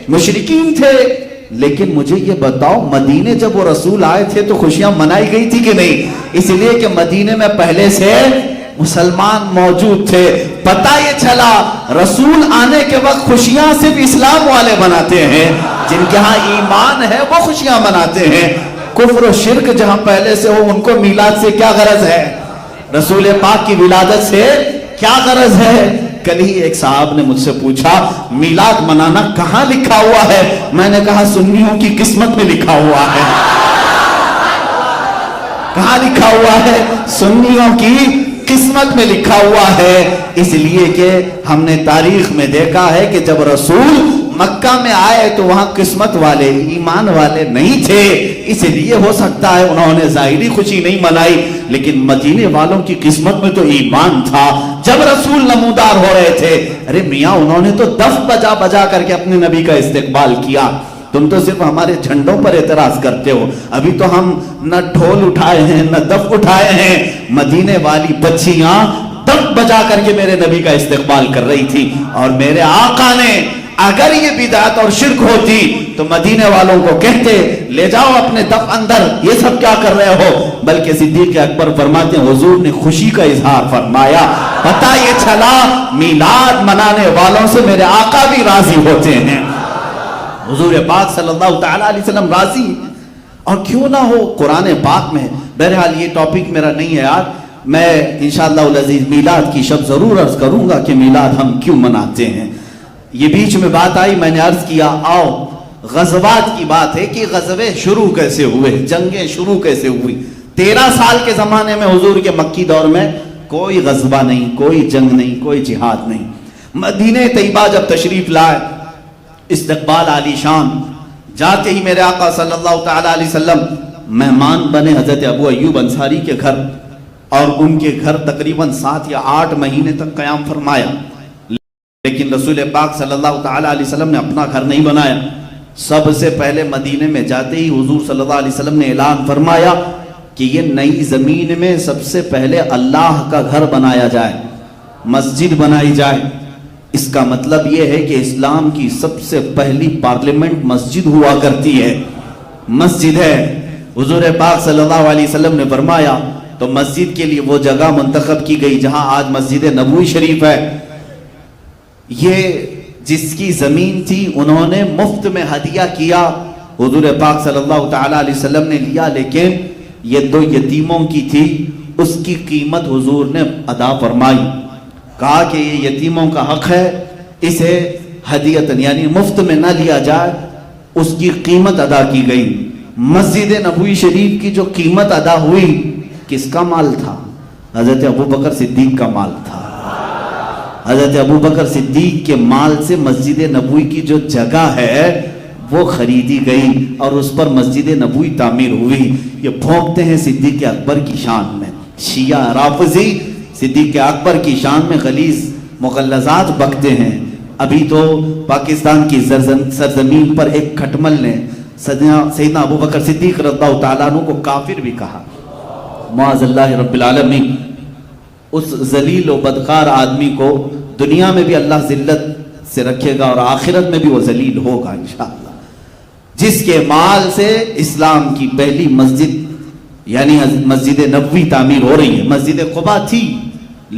مشرکین تھے۔ لیکن مجھے یہ بتاؤ مدینے جب وہ رسول آئے تھے تو خوشیاں منائی گئی تھی کہ نہیں؟ اس لیے کہ مدینے میں پہلے سے مسلمان موجود تھے۔ پتہ یہ چلا رسول آنے کے وقت خوشیاں صرف اسلام والے مناتے ہیں، جن کے ہاں ایمان ہے وہ خوشیاں مناتے ہیں۔ کفر و شرک جہاں پہلے سے ہو ان کو میلاد سے کیا غرض ہے؟ رسول پاک کی ولادت سے کیا غرض ہے؟ کل ہی ایک صاحب نے مجھ سے پوچھا میلاد منانا کہاں لکھا ہوا ہے؟ میں نے کہا سنیوں کی قسمت میں لکھا ہوا ہے۔ کہاں لکھا ہوا ہے؟ سنیوں کی قسمت میں لکھا ہوا ہے، اس لیے کہ ہم نے تاریخ میں دیکھا ہے کہ جب رسول مکہ میں آئے تو وہاں قسمت والے ایمان والے نہیں تھے، اس لیے ہو سکتا ہے انہوں نے ظاہری خوشی نہیں منائی، لیکن مدینے والوں کی قسمت میں تو ایمان تھا۔ جب رسول نمودار ہو رہے تھے، ارے میاں انہوں نے تو دف بجا بجا کر کے اپنے نبی کا استقبال کیا، تم تو صرف ہمارے جھنڈوں پر اعتراض کرتے ہو۔ ابھی تو ہم نہ ڈھول اٹھائے ہیں نہ دف اٹھائے ہیں، مدینے والی بچیاں دف بجا کر کے میرے نبی کا استقبال کر رہی تھی، اور میرے آقا نے اگر یہ بدعت اور شرک ہوتی تو مدینے والوں کو کہتے لے جاؤ اپنے دف اندر، یہ سب کیا کر رہے ہو؟ بلکہ صدیق اکبر فرماتے ہیں حضور نے خوشی کا اظہار فرمایا۔ پتہ یہ چلا میلاد منانے والوں سے میرے آقا بھی راضی ہوتے ہیں، حضور پاک صلی اللہ تعالیٰ علیہ وسلم راضی، اور کیوں نہ ہو قرآن پاک میں۔ بہرحال یہ ٹاپک میرا نہیں ہے یار، میں انشاءاللہ العزیز میلاد کی شب ضرور عرض کروں گا کہ میلاد ہم کیوں مناتے ہیں. یہ بیچ میں بات آئی, میں نے عرض کیا آؤ غزوات کی بات ہے کہ غزوے شروع کیسے ہوئے, جنگیں شروع کیسے ہوئی. 13 سال کے زمانے میں حضور کے مکی دور میں کوئی غزوہ نہیں, کوئی جنگ نہیں, کوئی جہاد نہیں. مدینہ طیبہ جب تشریف لائے, استقبال عالی شان, جاتے ہی میرے آقا صلی اللہ تعالی علیہ وسلم مہمان بنے حضرت ابو ایوب انصاری کے گھر, اور ان کے گھر تقریباً 7 یا 8 مہینے تک قیام فرمایا. لیکن رسول پاک صلی اللہ تعالی علیہ وسلم نے اپنا گھر نہیں بنایا. سب سے پہلے مدینے میں جاتے ہی حضور صلی اللہ علیہ وسلم نے اعلان فرمایا کہ یہ نئی زمین میں سب سے پہلے اللہ کا گھر بنایا جائے, مسجد بنائی جائے. اس کا مطلب یہ ہے کہ اسلام کی سب سے پہلی پارلیمنٹ مسجد ہوا کرتی ہے, مسجد ہے. حضور پاک صلی اللہ علیہ وسلم نے فرمایا تو مسجد کے لیے وہ جگہ منتخب کی گئی جہاں آج مسجد نبوی شریف ہے. یہ جس کی زمین تھی انہوں نے مفت میں ہدیہ کیا, حضور پاک صلی اللہ تعالی علیہ وسلم نے لیا, لیکن یہ 2 یتیموں کی تھی, اس کی قیمت حضور نے ادا فرمائی. کہا کہ یہ یتیموں کا حق ہے, اسے ہدیتاً یعنی مفت میں نہ لیا جائے, اس کی قیمت ادا کی گئی. مسجد نبوی شریف کی جو قیمت ادا ہوئی کس کا مال تھا؟ حضرت ابوبکر صدیق کا مال تھا. حضرت ابوبکر صدیق کے مال سے مسجد نبوی کی جو جگہ ہے وہ خریدی گئی اور اس پر مسجد نبوی تعمیر ہوئی. یہ بھونکتے ہیں صدیق اکبر کی شان میں, شیعہ رافضی صدیق اکبر کی شان میں غلیظ مغلظات بکتے ہیں. ابھی تو پاکستان کی سرزمین پر ایک کھٹمل نے سیدنا ابوبکر صدیق رضی اللہ تعالیٰ عنہ کو کافر بھی کہا, معاذ اللہ رب العالمین. اس ذلیل و بدکار آدمی کو دنیا میں بھی اللہ ذلت سے رکھے گا اور آخرت میں بھی وہ ذلیل ہوگا انشاءاللہ. جس کے مال سے اسلام کی پہلی مسجد یعنی مسجد نبوی تعمیر ہو رہی ہے. مسجد قباء تھی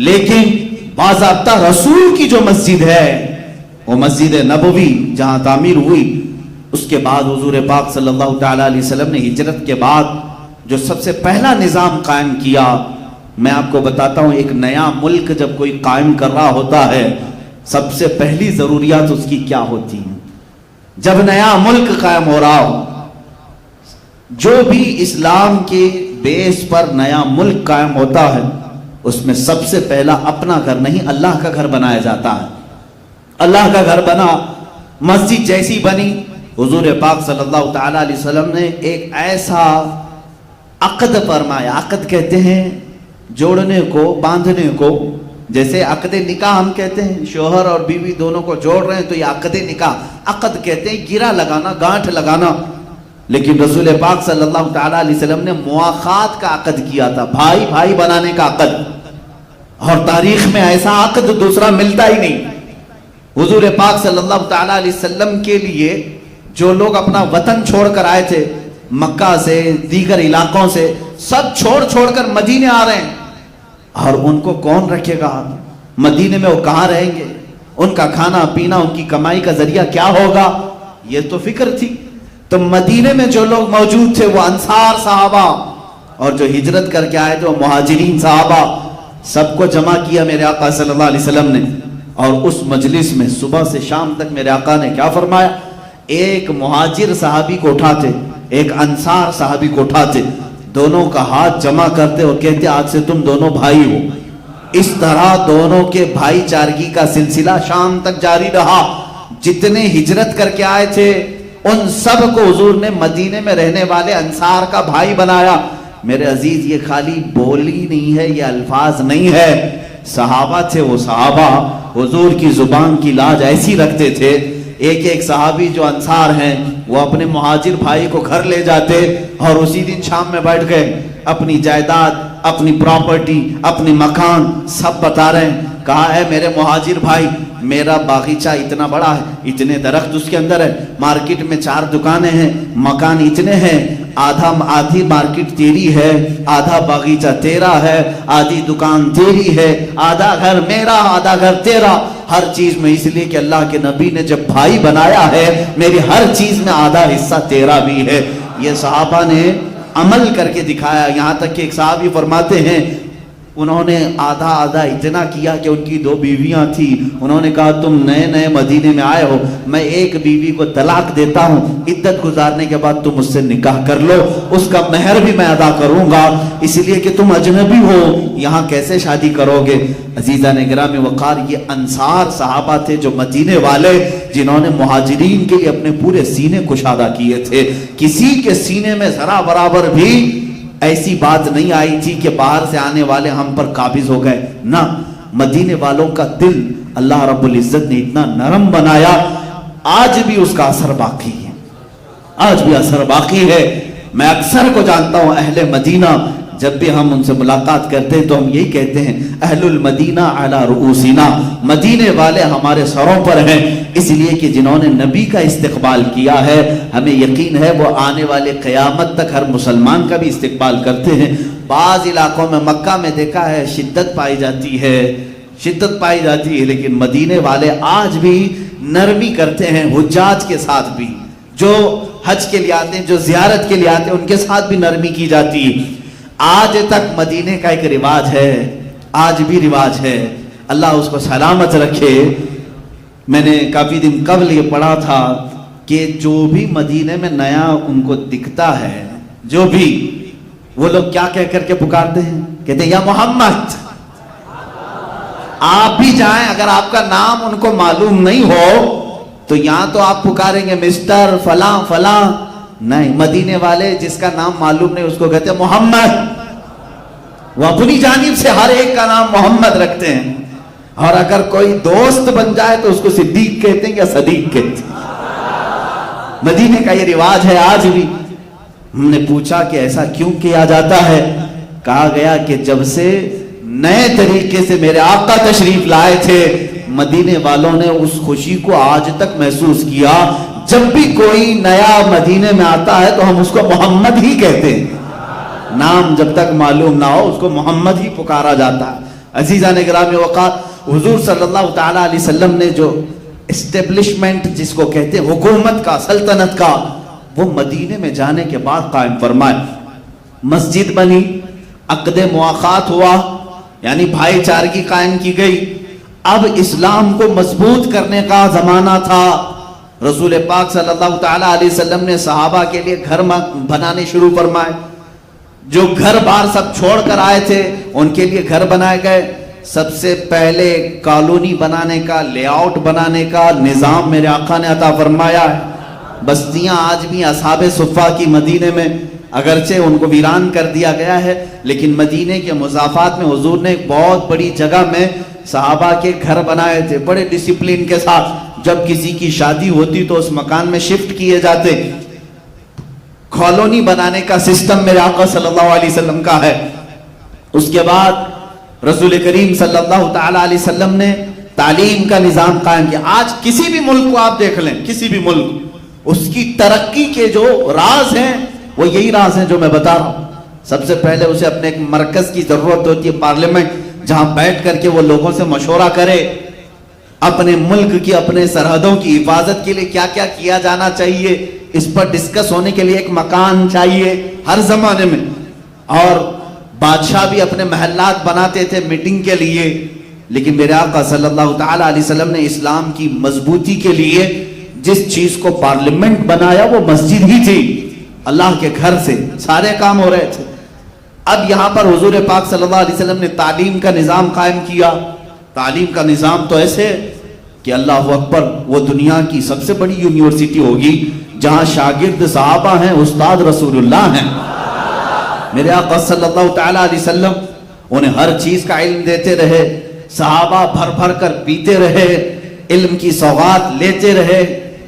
لیکن باضابطہ رسول کی جو مسجد ہے وہ مسجد نبوی جہاں تعمیر ہوئی. اس کے بعد حضور پاک صلی اللہ تعالی علیہ وسلم نے ہجرت کے بعد جو سب سے پہلا نظام قائم کیا, میں آپ کو بتاتا ہوں, ایک نیا ملک جب کوئی قائم کر رہا ہوتا ہے سب سے پہلی ضروریات اس کی کیا ہوتی ہیں؟ جب نیا ملک قائم ہو رہا ہو, جو بھی اسلام کے بیس پر نیا ملک قائم ہوتا ہے اس میں سب سے پہلا اپنا گھر نہیں اللہ کا گھر بنایا جاتا ہے. اللہ کا گھر بنا, مسجد جیسی بنی, حضور پاک صلی اللہ تعالی علیہ وسلم نے ایک ایسا عقد فرمایا. عقد کہتے ہیں جوڑنے کو, باندھنے کو, جیسے عقد نکاح ہم کہتے ہیں شوہر اور بیوی دونوں کو جوڑ رہے ہیں تو یہ عقد نکاح. عقد کہتے ہیں گرہ لگانا, گانٹھ لگانا. لیکن رسول پاک صلی اللہ تعالی علیہ وسلم نے مواخات کا عقد کیا تھا, بھائی بھائی بنانے کا عقد, اور تاریخ میں ایسا عقد دوسرا ملتا ہی نہیں. حضور پاک صلی اللہ تعالی علیہ وسلم کے لیے جو لوگ اپنا وطن چھوڑ کر آئے تھے, مکہ سے دیگر علاقوں سے, سب چھوڑ کر مدینے آ رہے ہیں, اور ان کو کون رکھے گا مدینے میں؟ وہ کہاں رہیں گے؟ ان کا کھانا پینا, ان کی کمائی کا ذریعہ کیا ہوگا؟ یہ تو فکر تھی. تو مدینے میں جو لوگ موجود تھے وہ انصار صحابہ, اور جو ہجرت کر کے آئے جو مہاجرین صحابہ, سب کو جمع کیا میرے آقا صلی اللہ علیہ وسلم نے. اور اس مجلس میں صبح سے شام تک میرے آقا نے کیا فرمایا؟ ایک مہاجر صحابی کو اٹھاتے, ایک انصار صحابی کو اٹھاتے, دونوں کا ہاتھ جمع کرتے اور کہتے آج سے تم دونوں بھائی ہو. اس طرح دونوں کے بھائی چارگی کا سلسلہ شام تک جاری رہا. جتنے ہجرت کر کے آئے تھے ان سب کو حضور نے مدینے میں رہنے والے انصار کا بھائی بنایا. میرے عزیز, یہ خالی بولی نہیں ہے, یہ الفاظ نہیں ہے, صحابہ تھے وہ صحابہ. حضور کی زبان کی لاج ایسی رکھتے تھے, ایک ایک صحابی جو انصار ہیں وہ اپنے مہاجر بھائی کو گھر لے جاتے اور اسی دن شام میں بیٹھ گئے اپنی جائیداد, اپنی پراپرٹی, اپنی مکان سب بتا رہے ہیں. کہا ہے میرے مہاجر بھائی, میرا باغیچہ اتنا بڑا ہے, اتنے درخت اس کے اندر ہے, مارکیٹ میں 4 دکانیں ہیں, مکان اتنے ہیں, آدھی مارکیٹ تیری ہے, آدھا باغیچہ تیرا ہے, آدھی دکان تیری ہے, آدھا گھر میرا, آدھا گھر تیرا. ہر چیز میں, اس لیے کہ اللہ کے نبی نے جب بھائی بنایا ہے, میری ہر چیز میں آدھا حصہ تیرا بھی ہے. یہ صحابہ نے عمل کر کے دکھایا. یہاں تک کہ ایک صحابی فرماتے ہیں انہوں نے آدھا آدھا اتنا کیا کہ ان کی 2 بیویاں تھی. انہوں نے کہا تم نئے نئے مدینے میں آئے ہو, میں ایک بیوی کو طلاق دیتا ہوں, عدت گزارنے کے بعد تم اس سے نکاح کر لو, اس کا مہر بھی میں ادا کروں گا, اس لیے کہ تم اجنبی ہو, یہاں کیسے شادی کرو گے. عزیزان گرامی وقار, یہ انصار صحابہ تھے جو مدینے والے, جنہوں نے مہاجرین کے لیے اپنے پورے سینے کشادہ کیے تھے. کسی کے سینے میں ذرا برابر بھی ایسی بات نہیں آئی تھی کہ باہر سے آنے والے ہم پر قابض ہو گئے. نہ, مدینے والوں کا دل اللہ رب العزت نے اتنا نرم بنایا, آج بھی اس کا اثر باقی ہے, آج بھی اثر باقی ہے. میں اکثر کو جانتا ہوں اہل مدینہ, جب بھی ہم ان سے ملاقات کرتے ہیں تو ہم یہی کہتے ہیں اہل المدینہ علی رؤوسنا, مدینے والے ہمارے سروں پر ہیں, اس لیے کہ جنہوں نے نبی کا استقبال کیا ہے, ہمیں یقین ہے وہ آنے والے قیامت تک ہر مسلمان کا بھی استقبال کرتے ہیں. بعض علاقوں میں, مکہ میں دیکھا ہے شدت پائی جاتی ہے, شدت پائی جاتی ہے, لیکن مدینے والے آج بھی نرمی کرتے ہیں حجاج کے ساتھ بھی, جو حج کے لیے آتے ہیں, جو زیارت کے لیے آتے ہیں, ان کے ساتھ بھی نرمی کی جاتی ہے. آج تک مدینے کا ایک رواج ہے, آج بھی رواج ہے, اللہ اس کو سلامت رکھے. میں نے کافی دن قبل یہ پڑھا تھا کہ جو بھی مدینے میں نیا ان کو دکھتا ہے, جو بھی, وہ لوگ کیا کہہ کر کے پکارتے ہیں, کہتے ہیں یا محمد. آپ بھی جائیں, اگر آپ کا نام ان کو معلوم نہیں ہو تو یہاں تو آپ پکاریں گے مسٹر فلاں فلاں, نہیں, مدینے والے جس کا نام معلوم نہیں اس کو کہتے ہیں محمد. وہ اپنی جانب سے ہر ایک کا نام محمد رکھتے ہیں, اور اگر کوئی دوست بن جائے تو اس کو صدیق کہتے ہیں یا صدیق کہتے ہیں. مدینے کا یہ رواج ہے آج بھی. ہم نے پوچھا کہ ایسا کیوں کیا جاتا ہے, کہا گیا کہ جب سے نئے طریقے سے میرے آقا تشریف لائے تھے, مدینے والوں نے اس خوشی کو آج تک محسوس کیا. جب بھی کوئی نیا مدینے میں آتا ہے تو ہم اس کو محمد ہی کہتے ہیں, نام جب تک معلوم نہ ہو اس کو محمد ہی پکارا جاتا ہے. عزیزان گرامی وقار, حضور صلی اللہ تعالیٰ علیہ وسلم نے جو اسٹیبلشمنٹ جس کو کہتے ہیں حکومت کا, سلطنت کا, وہ مدینے میں جانے کے بعد قائم فرمائے. مسجد بنی, عقد مواخات ہوا, یعنی بھائی چارگی قائم کی گئی. اب اسلام کو مضبوط کرنے کا زمانہ تھا. رسول پاک صلی اللہ تعالیٰ علیہ وسلم نے صحابہ کے لیے گھر بنانے شروع فرمائے. جو گھر بار سب چھوڑ کر آئے تھے ان کے لیے گھر بنائے گئے. سب سے پہلے کالونی بنانے کا, لے آؤٹ بنانے کا نظام میرے آقا نے عطا فرمایا ہے. بستیاں آج بھی اصحاب صفہ کی مدینے میں, اگرچہ ان کو ویران کر دیا گیا ہے, لیکن مدینے کے مضافات میں حضور نے ایک بہت بڑی جگہ میں صحابہ کے گھر بنائے تھے, بڑے ڈسپلن کے ساتھ. جب کسی کی شادی ہوتی تو اس مکان میں شفٹ کیے جاتے. کالونی بنانے کا سسٹم میرے آقا صلی اللہ علیہ وسلم کا ہے. اس کے بعد رسول کریم صلی اللہ تعالیٰ علیہ وسلم نے تعلیم کا نظام قائم کیا. آج کسی بھی ملک کو آپ دیکھ لیں, کسی بھی ملک, اس کی ترقی کے جو راز ہیں وہ یہی راز ہیں جو میں بتا رہا ہوں. سب سے پہلے اسے اپنے ایک مرکز کی ضرورت ہوتی ہے, پارلیمنٹ, جہاں بیٹھ کر کے وہ لوگوں سے مشورہ کرے, اپنے ملک کی, اپنے سرحدوں کی حفاظت کے لیے کیا کیا کیا جانا چاہیے, اس پر ڈسکس ہونے کے لیے ایک مکان چاہیے ہر زمانے میں. اور بادشاہ بھی اپنے محلات بناتے تھے میٹنگ کے لیے, لیکن میرے آقا صلی اللہ تعالیٰ علیہ وسلم نے اسلام کی مضبوطی کے لیے جس چیز کو پارلیمنٹ بنایا وہ مسجد ہی تھی. اللہ کے گھر سے سارے کام ہو رہے تھے. اب یہاں پر حضور پاک صلی اللہ علیہ وسلم نے تعلیم کا نظام قائم کیا. تعلیم کا نظام تو ایسے کہ اللہ اکبر, وہ دنیا کی سب سے بڑی یونیورسٹی ہوگی جہاں شاگرد صحابہ ہیں, استاد رسول اللہ ہیں. میرے آقا صلی اللہ تعالیٰ علیہ وسلم انہیں ہر چیز کا علم دیتے رہے, صحابہ بھر بھر کر پیتے رہے, علم کی سوغات لیتے رہے.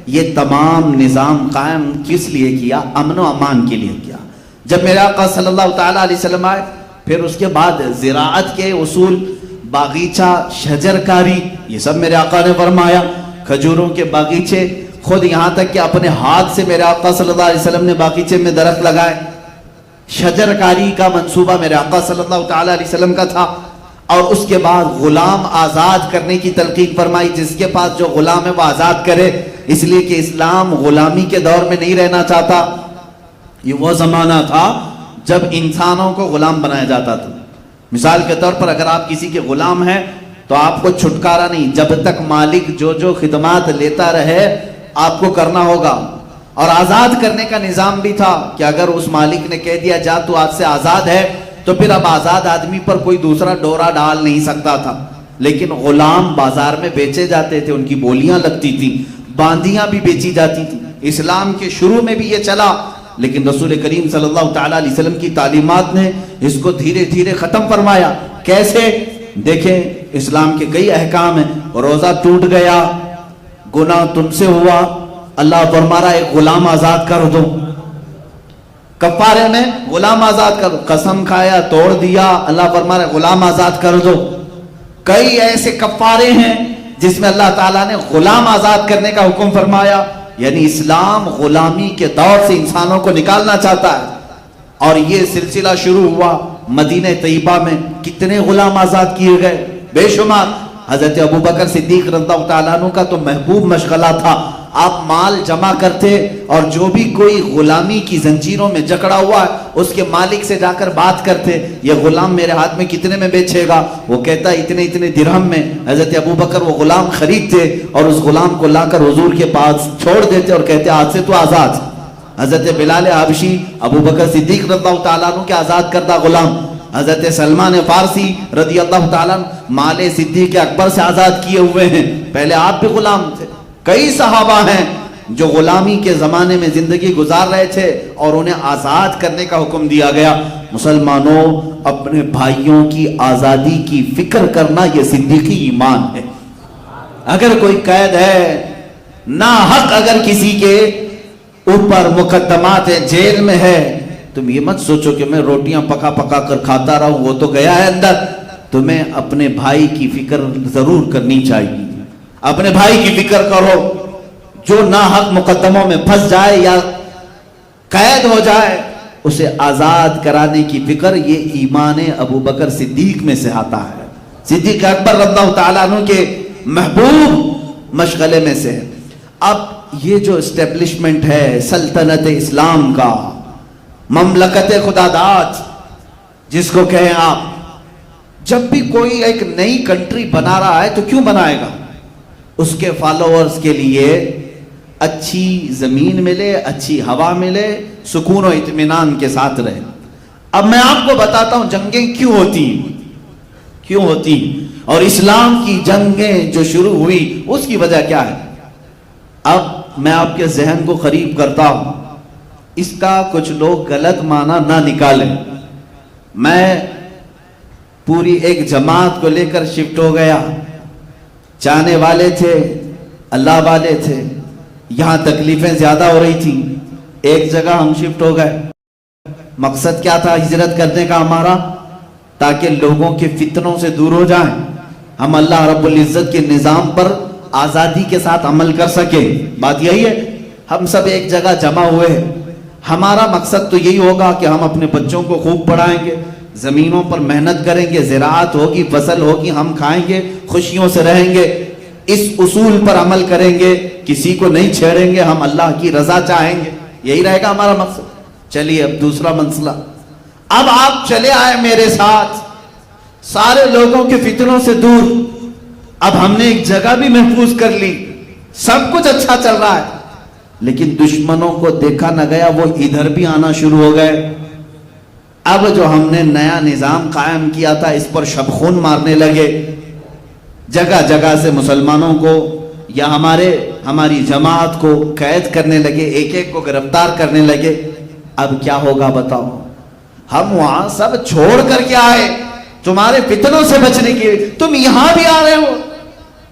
یہ تمام نظام قائم کس لیے کیا؟ امن و امان کے لیے کیا. جب میرے آقا صلی اللہ تعالیٰ علیہ وسلم آئے, پھر اس کے بعد زراعت کے اصول, باغیچہ, شجر کاری, یہ سب میرے آقا نے فرمایا. کھجوروں کے باغیچے, خود یہاں تک کہ اپنے ہاتھ سے میرے آقا صلی اللہ علیہ وسلم نے باغیچے میں درخت لگائے. شجر کاری کا منصوبہ میرے آقا صلی اللہ تعالیٰ علیہ وسلم کا تھا. اور اس کے بعد غلام آزاد کرنے کی تلقین فرمائی. جس کے پاس جو غلام ہے وہ آزاد کرے, اس لیے کہ اسلام غلامی کے دور میں نہیں رہنا چاہتا. یہ وہ زمانہ تھا جب انسانوں کو غلام بنایا جاتا تھا. مثال کے طور پر اگر آپ کسی کے غلام ہیں تو آپ کو چھٹکارا نہیں، جب تک مالک جو خدمات لیتا رہے آپ کو کرنا ہوگا. اور آزاد کرنے کا نظام بھی تھا کہ اگر اس مالک نے کہہ دیا جا تو آج سے آزاد ہے تو پھر اب آزاد آدمی پر کوئی دوسرا ڈورا ڈال نہیں سکتا تھا. لیکن غلام بازار میں بیچے جاتے تھے، ان کی بولیاں لگتی تھیں، باندیاں بھی بیچی جاتی تھیں. اسلام کے شروع میں بھی یہ چلا، لیکن رسول کریم صلی اللہ تعالیٰ علیہ وسلم کی تعلیمات نے اس کو دھیرے دھیرے ختم فرمایا. کیسے؟ دیکھیں اسلام کے کئی احکام ہیں. روزہ ٹوٹ گیا، گناہ تم سے ہوا، اللہ فرما رہا ہے ایک غلام آزاد کر دو. کفارے میں غلام آزاد کر دو. قسم کھایا توڑ دیا، اللہ فرما رہا ہے غلام آزاد کر دو. کئی ایسے کفارے ہیں جس میں اللہ تعالیٰ نے غلام آزاد کرنے کا حکم فرمایا. یعنی اسلام غلامی کے دور سے انسانوں کو نکالنا چاہتا ہے. اور یہ سلسلہ شروع ہوا مدینہ طیبہ میں. کتنے غلام آزاد کیے گئے؟ بے شمار. حضرت ابوبکر صدیق رضی اللہ تعالیٰ عنہ کا تو محبوب مشغلہ تھا. آپ مال جمع کرتے اور جو بھی کوئی غلامی کی زنجیروں میں جکڑا ہوا ہے اس کے مالک سے جا کر بات کرتے، یہ غلام میرے ہاتھ میں کتنے میں بیچے گا؟ وہ کہتا اتنے اتنے درہم میں. حضرت ابوبکر وہ غلام خریدتے اور اس غلام کو لا کر حضور کے پاس چھوڑ دیتے اور کہتے آج سے تو آزاد. حضرت بلال حبشی ابوبکر صدیق رضی اللہ تعالیٰ عنہ کے آزاد کردہ غلام. حضرت سلمان فارسی رضی اللہ تعالیٰ مال صدیق اکبر سے آزاد کیے ہوئے ہیں. پہلے آپ بھی غلام تھے. کئی صحابہ ہیں جو غلامی کے زمانے میں زندگی گزار رہے تھے اور انہیں آزاد کرنے کا حکم دیا گیا. مسلمانوں، اپنے بھائیوں کی آزادی کی فکر کرنا یہ صدیقی ایمان ہے. اگر کوئی قید ہے، ناحق اگر کسی کے اوپر مقدمات ہیں، جیل میں ہے، تم یہ مت سوچو کہ میں روٹیاں پکا پکا کر کھاتا رہوں، وہ تو گیا ہے اندر. تمہیں اپنے بھائی کی فکر ضرور کرنی چاہیے. اپنے بھائی کی فکر کرو جو ناحق مقدموں میں پھنس جائے یا قید ہو جائے، اسے آزاد کرانے کی فکر یہ ایمان ابوبکر صدیق میں سے آتا ہے. صدیق اکبر رضی اللہ تعالیٰ عنہ کے محبوب مشغلے میں سے. اب یہ جو اسٹیبلشمنٹ ہے سلطنت اسلام کا، مملکت خدا داد جس کو کہیں آپ، جب بھی کوئی ایک نئی کنٹری بنا رہا ہے تو کیوں بنائے گا؟ اس کے فالوورز کے لیے اچھی زمین ملے، اچھی ہوا ملے، سکون و اطمینان کے ساتھ رہے. اب میں آپ کو بتاتا ہوں جنگیں کیوں ہوتی اور اسلام کی جنگیں جو شروع ہوئی اس کی وجہ کیا ہے. اب میں آپ کے ذہن کو قریب کرتا ہوں، اس کا کچھ لوگ غلط معنی نہ نکالیں. میں پوری ایک جماعت کو لے کر شفٹ ہو گیا. چاہنے والے تھے، اللہ والے تھے، یہاں تکلیفیں زیادہ ہو رہی تھی، ایک جگہ ہم شفٹ ہو گئے. مقصد کیا تھا ہجرت کرنے کا ہمارا؟ تاکہ لوگوں کے فتنوں سے دور ہو جائیں، ہم اللہ رب العزت کے نظام پر آزادی کے ساتھ عمل کر سکے. بات یہی ہے. ہم سب ایک جگہ جمع ہوئے ہیں. ہمارا مقصد تو یہی ہوگا کہ ہم اپنے بچوں کو خوب پڑھائیں گے، زمینوں پر محنت کریں گے، زراعت ہوگی، فصل ہوگی، ہم کھائیں گے، خوشیوں سے رہیں گے. اس اصول پر عمل کریں گے، کسی کو نہیں چھیڑیں گے، ہم اللہ کی رضا چاہیں گے. یہی رہے گا ہمارا مقصد. چلیے اب دوسرا مسئلہ. اب آپ چلے آئے میرے ساتھ سارے لوگوں کے فتنوں سے دور. اب ہم نے ایک جگہ بھی محفوظ کر لی، سب کچھ اچھا چل رہا ہے، لیکن دشمنوں کو دیکھا نہ گیا، وہ ادھر بھی آنا شروع ہو گئے. اب جو ہم نے نیا نظام قائم کیا تھا اس پر شب خون مارنے لگے. جگہ جگہ سے مسلمانوں کو یا ہماری جماعت کو قید کرنے لگے، ایک ایک کو گرفتار کرنے لگے. اب کیا ہوگا بتاؤ؟ ہم وہاں سب چھوڑ کر کے آئے تمہارے فتنوں سے بچنے کے لیے، تم یہاں بھی آ رہے ہو.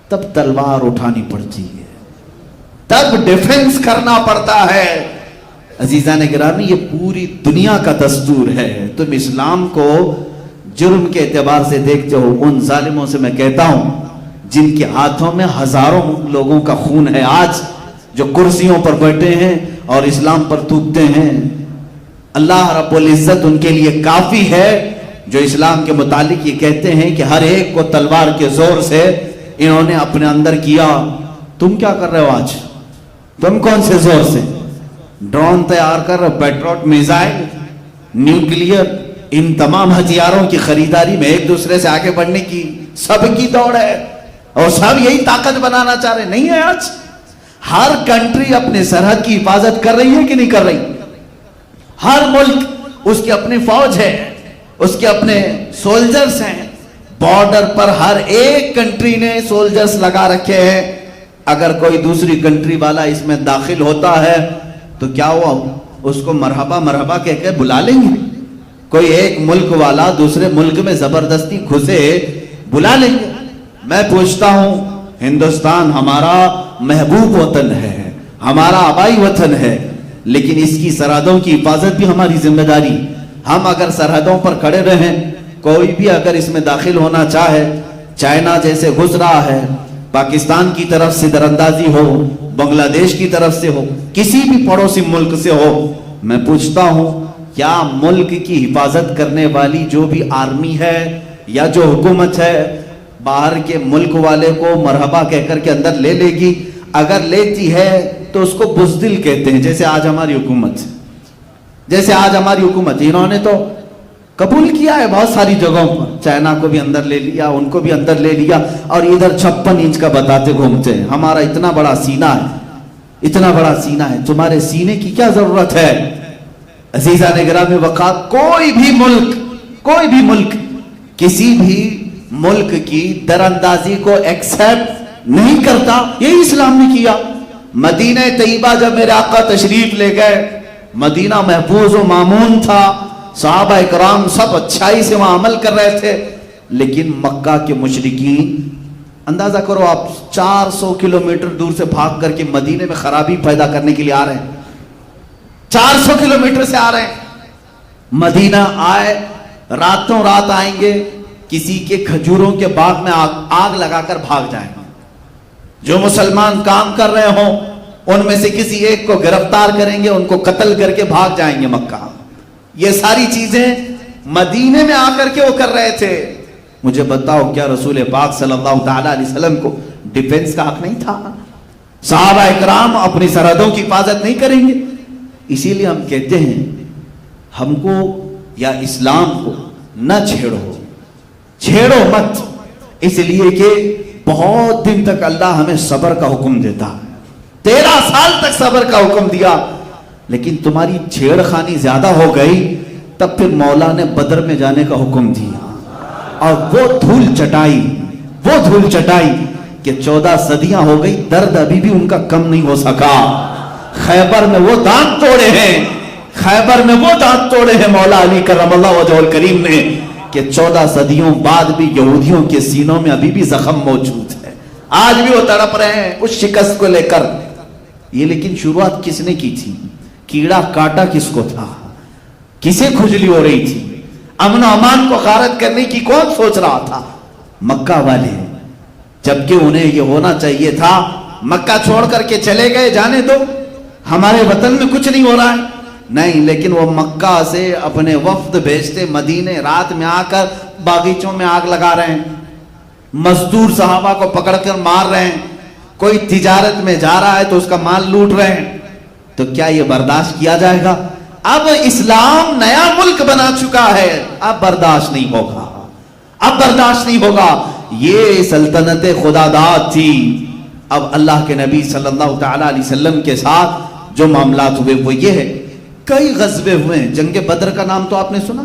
تب تلوار اٹھانی پڑتی ہے، تب ڈیفنس کرنا پڑتا ہے. عزیزان گرامی، یہ پوری دنیا کا دستور ہے. تم اسلام کو جرم کے اعتبار سے دیکھتے ہو. ان ظالموں سے میں کہتا ہوں جن کے ہاتھوں میں ہزاروں لوگوں کا خون ہے آج، جو کرسیوں پر بیٹھے ہیں اور اسلام پر تھوکتے ہیں، اللہ رب العزت ان کے لیے کافی ہے، جو اسلام کے متعلق یہ کہتے ہیں کہ ہر ایک کو تلوار کے زور سے انہوں نے اپنے اندر کیا. تم کیا کر رہے ہو آج؟ تم کون سے زور سے؟ ڈرون تیار کر رہے، پیٹروٹ میزائل، نیوکلیئر، ان تمام ہتھیاروں کی خریداری میں ایک دوسرے سے آگے بڑھنے کی سب کی دوڑ ہے اور سب یہی طاقت بنانا چاہ رہے. نہیں ہے. آج ہر کنٹری اپنے سرحد کی حفاظت کر رہی ہے کہ نہیں کر رہی؟ ہر ملک اس کی اپنی فوج ہے, اس کے اپنے سولجرز ہیں. بارڈر پر ہر ایک کنٹری نے سولجرز لگا رکھے ہیں. اگر کوئی دوسری کنٹری والا اس میں داخل ہوتا ہے تو کیا ہوا, اس کو مرحبا مرحبا کہہ کے بلا لیں گے. کوئی ایک ملک والا دوسرے ملک میں زبردستی گھسے, بلا لیں گے. میں پوچھتا ہوں, ہندوستان ہمارا محبوب وطن ہے, ہمارا آبائی وطن ہے, لیکن اس کی سرحدوں کی حفاظت بھی ہماری ذمہ داری. ہم اگر سرحدوں پر کھڑے رہیں, کوئی بھی اگر اس میں داخل ہونا چاہے, چائنا جیسے گھس رہا ہے, پاکستان کی طرف سے دراندازی ہو, بنگلہ دیش کی طرف سے ہو, کسی بھی پڑوسی ملک سے ہو, میں پوچھتا ہوں کیا ملک کی حفاظت کرنے والی جو بھی آرمی ہے یا جو حکومت ہے باہر کے ملک والے کو مرحبا کہہ کر کے اندر لے لے گی؟ اگر لیتی ہے تو اس کو بزدل کہتے ہیں. جیسے آج ہماری حکومت انہوں نے تو قبول کیا ہے بہت ساری جگہوں پر, چائنا کو بھی اندر لے لیا, ان کو بھی اندر لے لیا, اور ادھر 56 انچ کا بتاتے گھومتے ہیں ہمارا اتنا بڑا سینہ ہے, اتنا بڑا سینہ ہے. تمہارے سینے کی کیا ضرورت ہے؟ عزیزان گرامی وقار, کوئی بھی ملک کسی بھی ملک کی دراندازی کو ایکسپٹ نہیں کرتا. یہی اسلام نے کیا. مدینہ طیبہ جب میرے آقا تشریف لے گئے, مدینہ محفوظ و مامون تھا, صحابہ اکرام سب اچھائی سے وہاں عمل کر رہے تھے. لیکن مکہ کے مشرکین, اندازہ کرو آپ 400 کلومیٹر دور سے بھاگ کر کے مدینے میں خرابی پیدا کرنے کے لیے آ رہے ہیں. 400 کلومیٹر سے آ رہے ہیں. مدینہ آئے, راتوں رات آئیں گے, کسی کے کھجوروں کے باغ میں آگ لگا کر بھاگ جائیں گے. جو مسلمان کام کر رہے ہوں ان میں سے کسی ایک کو گرفتار کریں گے, ان کو قتل کر کے بھاگ جائیں گے مکہ. یہ ساری چیزیں مدینے میں آ کر کے وہ کر رہے تھے. مجھے بتاؤ کیا رسول پاک صلی اللہ تعالی علیہ وسلم کو ڈیفنس کا حق نہیں تھا؟ صحابہ اکرام اپنی سرحدوں کی حفاظت نہیں کریں گے؟ اسی لیے ہم کہتے ہیں ہم کو یا اسلام کو نہ چھیڑو مت, اس لیے کہ بہت دن تک اللہ ہمیں صبر کا حکم دیتا ہے. 13 سال تک صبر کا حکم دیا, لیکن تمہاری چھیڑ خانی زیادہ ہو گئی, تب پھر مولا نے بدر میں جانے کا حکم دیا. اور وہ دھول چٹائی کہ 14 صدیاں ہو گئی, درد ابھی بھی ان کا کم نہیں ہو سکا. خیبر میں وہ دانت توڑے ہیں مولا علی کرم اللہ وجہہ الکریم نے, کہ 14 صدیوں بعد بھی یہودیوں کے سینوں میں ابھی بھی زخم موجود ہے. آج بھی وہ تڑپ رہے ہیں اس شکست کو لے کر. یہ لیکن شروعات کس نے کی تھی؟ کیڑا کاٹا کس کو تھا؟ کسے کھجلی ہو رہی تھی؟ امن و امان کو غارت کرنے کی کون سوچ رہا تھا؟ مکہ والے. جبکہ انہیں یہ ہونا چاہیے تھا مکہ چھوڑ کر کے چلے گئے, جانے دو, ہمارے وطن میں کچھ نہیں ہو رہا ہے. نہیں, لیکن وہ مکہ سے اپنے وفد بھیجتے, مدینے رات میں آ کر باغیچوں میں آگ لگا رہے ہیں, مزدور صحابہ کو پکڑ کر مار رہے ہیں, کوئی تجارت میں جا رہا ہے تو اس کا مال لوٹ رہے ہیں. تو کیا یہ برداشت کیا جائے گا؟ اب اسلام نیا ملک بنا چکا ہے, اب برداشت نہیں ہوگا. یہ سلطنت خدا داد تھی. اب اللہ کے نبی صلی اللہ تعالی علیہ وسلم کے ساتھ جو معاملات ہوئے وہ یہ ہے, کئی غزوے ہوئے ہیں. جنگ بدر کا نام تو آپ نے سنا,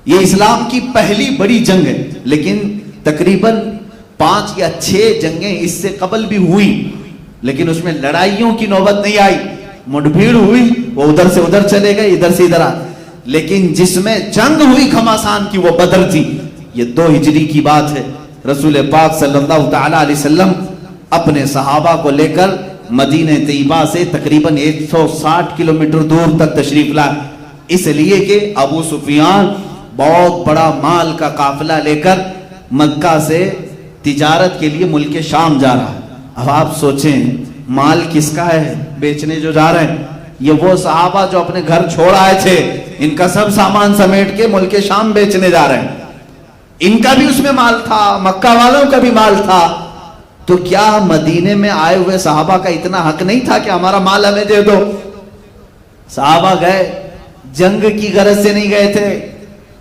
یہ اسلام کی پہلی بڑی جنگ ہے, لیکن تقریباً 5 یا 6 جنگیں اس سے قبل بھی ہوئی, لیکن اس میں لڑائیوں کی نوبت نہیں آئی. مڈبھیڑ ہوئی, وہ ادھر سے ادھر چلے گئے, ادھر سے ادھر آ, لیکن جس میں جنگ ہوئی گھماسان کی وہ بدر تھی. یہ 2 ہجری کی بات ہے. رسول پاک صلی اللہ تعالی علیہ وسلم اپنے صحابہ کو لے کر مدینہ طیبہ سے تقریباً 160 کلومیٹر دور تک تشریف لائے, اس لیے کہ ابو سفیان بہت بڑا مال کا قافلہ لے کر مکہ سے تجارت کے لیے ملک شام جا رہا ہے. اب آپ سوچیں مال کس کا ہے بیچنے جو جا رہے ہیں؟ یہ وہ صحابہ جو اپنے گھر چھوڑ آئے تھے, ان کا سب سامان سمیٹ کے ملک شام بیچنے جا رہے ہیں. ان کا بھی اس میں مال تھا, مکہ والوں کا بھی مال تھا. تو کیا مدینے میں آئے ہوئے صحابہ کا اتنا حق نہیں تھا کہ ہمارا مال ہمیں دے دو؟ صحابہ گئے, جنگ کی غرض سے نہیں گئے تھے,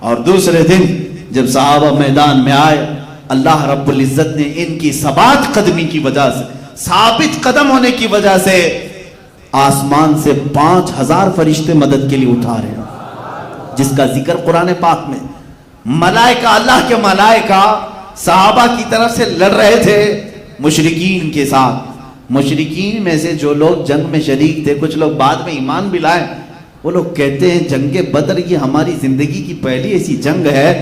اور دوسرے دن جب صحابہ میدان میں آئے, اللہ رب العزت نے ان کی ثبات قدمی کی وجہ سے, ثابت قدم ہونے کی وجہ سے آسمان سے 5000 فرشتے مدد کے لیے اتارے, جس کا ذکر قرآن پاک میں. ملائکہ, اللہ کے ملائکہ صحابہ کی طرف سے لڑ رہے تھے مشرکین کے ساتھ. مشرکین میں سے جو لوگ جنگ میں شریک تھے, کچھ لوگ بعد میں ایمان بھی لائے, وہ لوگ کہتے ہیں جنگ بدر یہ ہماری زندگی کی پہلی ایسی جنگ ہے,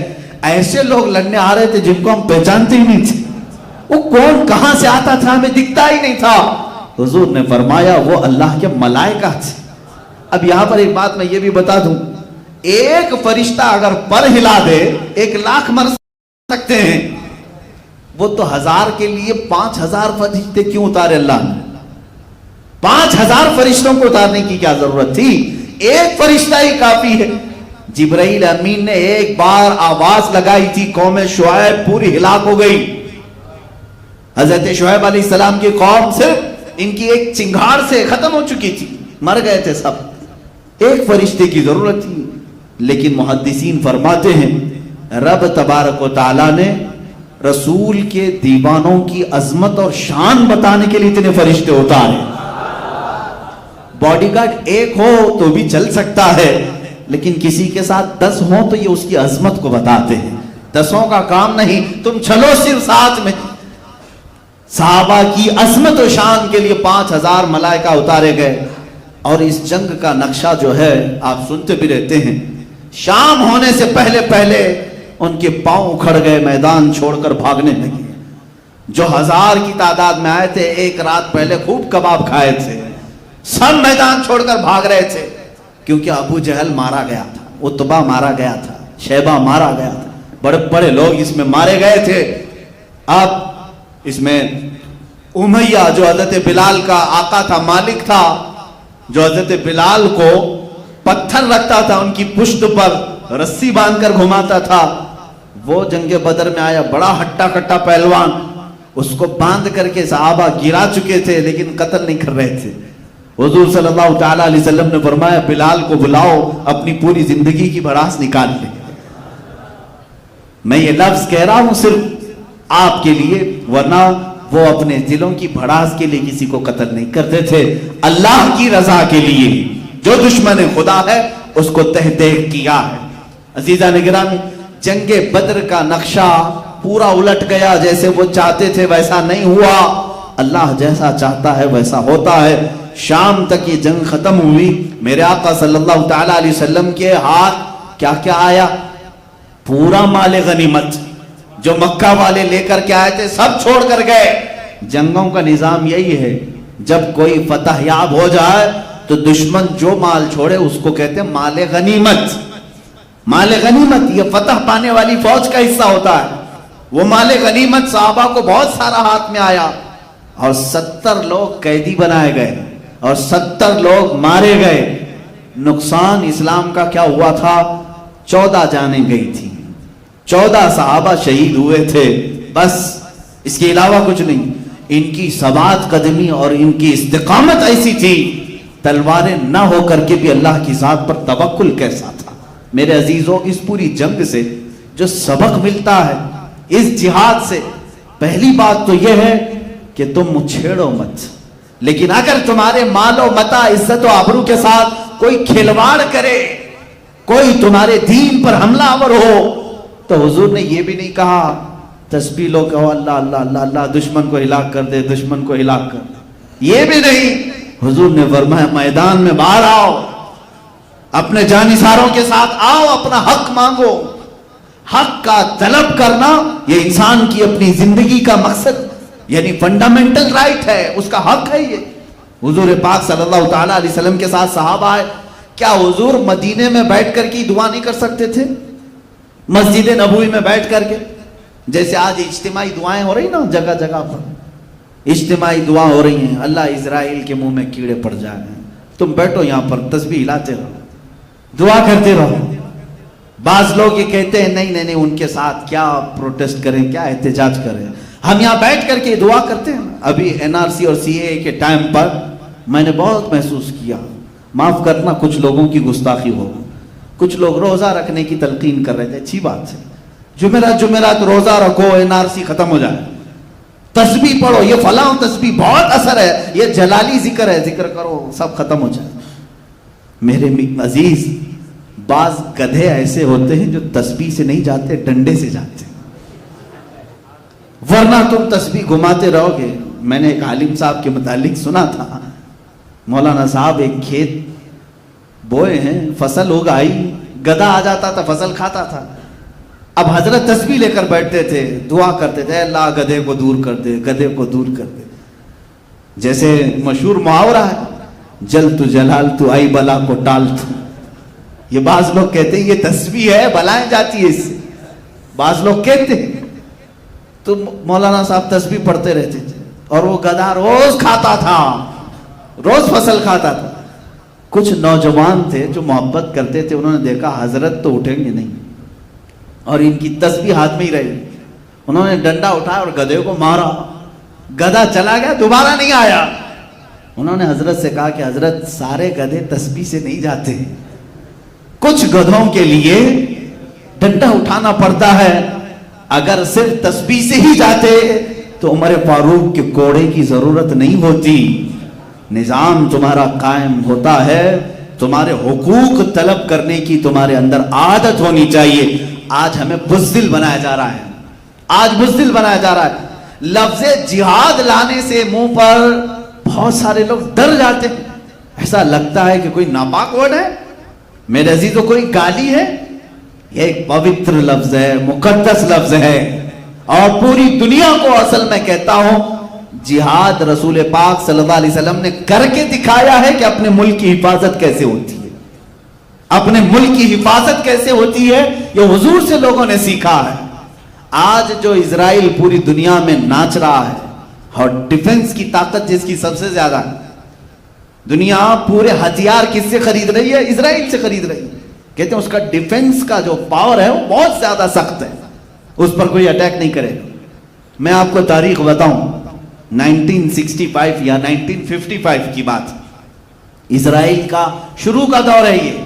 ایسے لوگ لڑنے آ رہے تھے جن کو ہم پہچانتے ہی نہیں تھے, وہ کون کہاں سے آتا تھا ہمیں دکھتا ہی نہیں تھا. حضور نے فرمایا وہ اللہ کے ملائکہ تھے. اب یہاں پر ایک بات میں یہ بھی بتا دوں, ایک فرشتہ اگر پر ہلا دے 1,00,000 مر سکتے ہیں, وہ تو 1000 کے لیے 5000 فرشتے کیوں اتارے اللہ نے؟ 5000 فرشتوں کو اتارنے کی کیا ضرورت تھی؟ ایک فرشتہ ہی کافی ہے. جبرائیل امین نے ایک بار آواز لگائی تھی, قوم شعیب پوری ہلاک ہو گئی. حضرت شعیب علیہ السلام کی قوم صرف ان کی ایک چنگھاڑ سے ختم ہو چکی تھی, مر گئے تھے سب. ایک فرشتے کی ضرورت تھی. لیکن محدثین فرماتے ہیں رب تبارک و تعالی نے رسول کے دیوانوں کی عظمت اور شان بتانے کے لیے اتنے فرشتے اتارے. باڈی گارڈ ایک ہو تو بھی چل سکتا ہے, لیکن کسی کے ساتھ 10 ہوں تو یہ اس کی عظمت کو بتاتے ہیں. 10 کا کام نہیں, تم چلو صرف ساتھ میں. صحابہ کی عظمت و شان کے لیے 5000 ملائکہ اتارے گئے. اور اس جنگ کا نقشہ جو ہے آپ سنتے بھی رہتے ہیں, شام ہونے سے پہلے پہلے ان کے پاؤں اکھڑ گئے, میدان چھوڑ کر بھاگنے لگے. جو 1000 کی تعداد میں آئے تھے, ایک رات پہلے خوب کباب کھائے تھے, سب میدان چھوڑ کر بھاگ رہے تھے. کیونکہ ابو جہل مارا گیا تھا, عتبہ مارا گیا تھا, شیبہ مارا گیا تھا, بڑے بڑے لوگ اس میں مارے گئے تھے. اب اس میں امیہ جو حضرت بلال کا آقا تھا, مالک تھا, جو حضرت بلال کو پتھر رکھتا تھا, ان کی پشت پر رسی باندھ کر گھماتا تھا, وہ جنگ بدر میں آیا. بڑا ہٹا کٹا پہلوان, اس کو باندھ کر کے صحابہ گرا چکے تھے لیکن قتل نہیں کر رہے تھے. حضور صلی اللہ تعالی علیہ وسلم نے فرمایا بلال کو بلاؤ, اپنی پوری زندگی کی بھڑاس نکال لے. میں یہ لفظ کہہ رہا ہوں صرف آپ کے لیے, ورنہ وہ اپنے دلوں کی بھڑاس کے لیے کسی کو قتل نہیں کرتے تھے, اللہ کی رضا کے لیے. جو دشمن خدا ہے اس کو تہ دیکھ کیا ہے. عزیزان گرامی, جنگ بدر کا نقشہ پورا الٹ گیا. جیسے وہ چاہتے تھے ویسا نہیں ہوا, اللہ جیسا چاہتا ہے ویسا ہوتا ہے. شام تک یہ جنگ ختم ہوئی. میرے آقا صلی اللہ تعالی علیہ وسلم کے ہاتھ کیا کیا آیا؟ پورا مال غنیمت جو مکہ والے لے کر کے آئے تھے سب چھوڑ کر گئے. جنگوں کا نظام یہی ہے, جب کوئی فتح یاب ہو جائے تو دشمن جو مال چھوڑے اس کو کہتے ہیں مال غنیمت. مال غنیمت یہ فتح پانے والی فوج کا حصہ ہوتا ہے. وہ مال غنیمت صحابہ کو بہت سارا ہاتھ میں آیا, اور 70 لوگ قیدی بنائے گئے اور 70 لوگ مارے گئے. نقصان اسلام کا کیا ہوا تھا؟ 14 جانیں گئی تھی, 14 صحابہ شہید ہوئے تھے, بس اس کے علاوہ کچھ نہیں. ان کی ثبات قدمی اور ان کی استقامت ایسی تھی, تلواریں نہ ہو کر کے بھی اللہ کی ذات پر توکل کیسا تھا. میرے عزیزوں, اس پوری جنگ سے جو سبق ملتا ہے, اس جہاد سے, پہلی بات تو یہ ہے کہ تم چھیڑو مت. لیکن اگر تمہارے مال و متاع, عزت و آبرو کے ساتھ کوئی کھلواڑ کرے, کوئی تمہارے دین پر حملہ آور ہو, تو حضور نے یہ بھی نہیں کہا تسبیح لو کہو اللہ اللہ اللہ اللہ, دشمن کو ہلاک کر دے, دشمن کو ہلاک کر دے, یہ بھی نہیں. حضور نے فرمایا میدان میں باہر آؤ, اپنے جانثاروں کے ساتھ آؤ, اپنا حق مانگو. حق کا طلب کرنا یہ انسان کی اپنی زندگی کا مقصد, یعنی فنڈامنٹل رائٹ ہے, اس کا حق ہے. یہ حضور پاک صلی اللہ تعالی علیہ وسلم کے ساتھ صحابہ آئے, کیا حضور مدینے میں بیٹھ کر کی دعا نہیں کر سکتے تھے؟ مسجد نبوی میں بیٹھ کر کے, جیسے آج اجتماعی دعائیں ہو رہی نا جگہ جگہ پر, اجتماعی دعا ہو رہی ہیں, اللہ اسرائیل کے منہ میں کیڑے پڑ جائیں, تم بیٹھو یہاں پر تسبیح ہلاتے رہو, دعا کرتے رہو. بعض لوگ یہ کہتے ہیں نہیں نہیں نہیں, ان کے ساتھ کیا پروٹیسٹ کریں, کیا احتجاج کریں, ہم یہاں بیٹھ کر کے دعا کرتے ہیں. ابھی NRC اور CAA کے ٹائم پر میں نے بہت محسوس کیا, معاف کرنا کچھ لوگوں کی گستاخی ہو. کچھ لوگ روزہ رکھنے کی تلقین کر رہے تھے, اچھی بات ہے, جمعرات روزہ رکھو, NRC ختم ہو جائے, تسبیح پڑھو, یہ فلاں تسبیح بہت اثر ہے, یہ جلالی ذکر ہے, ذکر کرو, سب ختم ہو جائے. میرے عزیز, بعض گدھے ایسے ہوتے ہیں جو تسبیح سے نہیں جاتے, ڈنڈے سے جاتے, ورنہ تم تسبیح گھماتے رہو گے. میں نے ایک عالم صاحب کے متعلق سنا تھا, مولانا صاحب ایک کھیت بوئے ہیں, فصل ہو گئی, گدھا آ جاتا تھا, فصل کھاتا تھا. اب حضرت تسبیح لے کر بیٹھتے تھے, دعا کرتے تھے, اللہ گدھے کو دور کر دے, گدھے کو دور کر دے. جیسے مشہور محاورہ ہے, جل تو جلال تو آئی بلا کو ٹال تو. یہ بعض لوگ کہتے ہیں یہ تسبیح ہے, بلائیں جاتی ہے اس سے, بعض لوگ کہتے ہیں. تو مولانا صاحب تسبیح پڑھتے رہتے تھے, اور وہ گدھا روز کھاتا تھا, روز فصل کھاتا تھا. کچھ نوجوان تھے جو محبت کرتے تھے, انہوں نے دیکھا حضرت تو اٹھیں گے نہیں اور ان کی تسبیح ہاتھ میں ہی رہی. انہوں نے ڈنڈا اٹھایا اور گدھے کو مارا, گدھا چلا گیا, دوبارہ نہیں آیا. انہوں نے حضرت سے کہا کہ حضرت سارے گدھے تسبیح سے نہیں جاتے, کچھ گدھوں کے لیے ڈنڈا اٹھانا پڑتا ہے. اگر صرف تسبیح سے ہی جاتے تو عمر فاروق کے کوڑے کی ضرورت نہیں ہوتی. نظام تمہارا قائم ہوتا ہے, تمہارے حقوق طلب کرنے کی تمہارے اندر عادت ہونی چاہیے. آج ہمیں بزدل بنایا جا رہا ہے, آج بزدل بنایا جا رہا ہے. لفظ جہاد لانے سے منہ پر بہت سارے لوگ ڈر جاتے ہیں, ایسا لگتا ہے کہ کوئی ناپاک ورڈ ہے. میرے عزیزوں, کوئی گالی ہے؟ یہ ایک پوتر لفظ ہے, مقدس لفظ ہے, اور پوری دنیا کو اصل میں کہتا ہوں جہاد رسول پاک صلی اللہ علیہ وسلم نے کر کے دکھایا ہے کہ اپنے ملک کی حفاظت کیسے ہوتی ہے, اپنے ملک کی حفاظت کیسے ہوتی ہے, یہ حضور سے لوگوں نے سیکھا ہے. آج جو اسرائیل پوری دنیا میں ناچ رہا ہے, اور ڈیفنس کی طاقت جس کی سب سے زیادہ ہے, دنیا پورے ہتھیار کس سے خرید رہی ہے؟ اسرائیل سے خرید رہی ہے. کہتے ہیں اس کا ڈیفنس کا جو پاور ہے وہ بہت زیادہ سخت ہے, اس پر کوئی اٹیک نہیں کرے گا. میں آپ کو تاریخ بتاؤں, 1965 یا 1955 کی بات, اسرائیل کا شروع کا دور ہے یہ.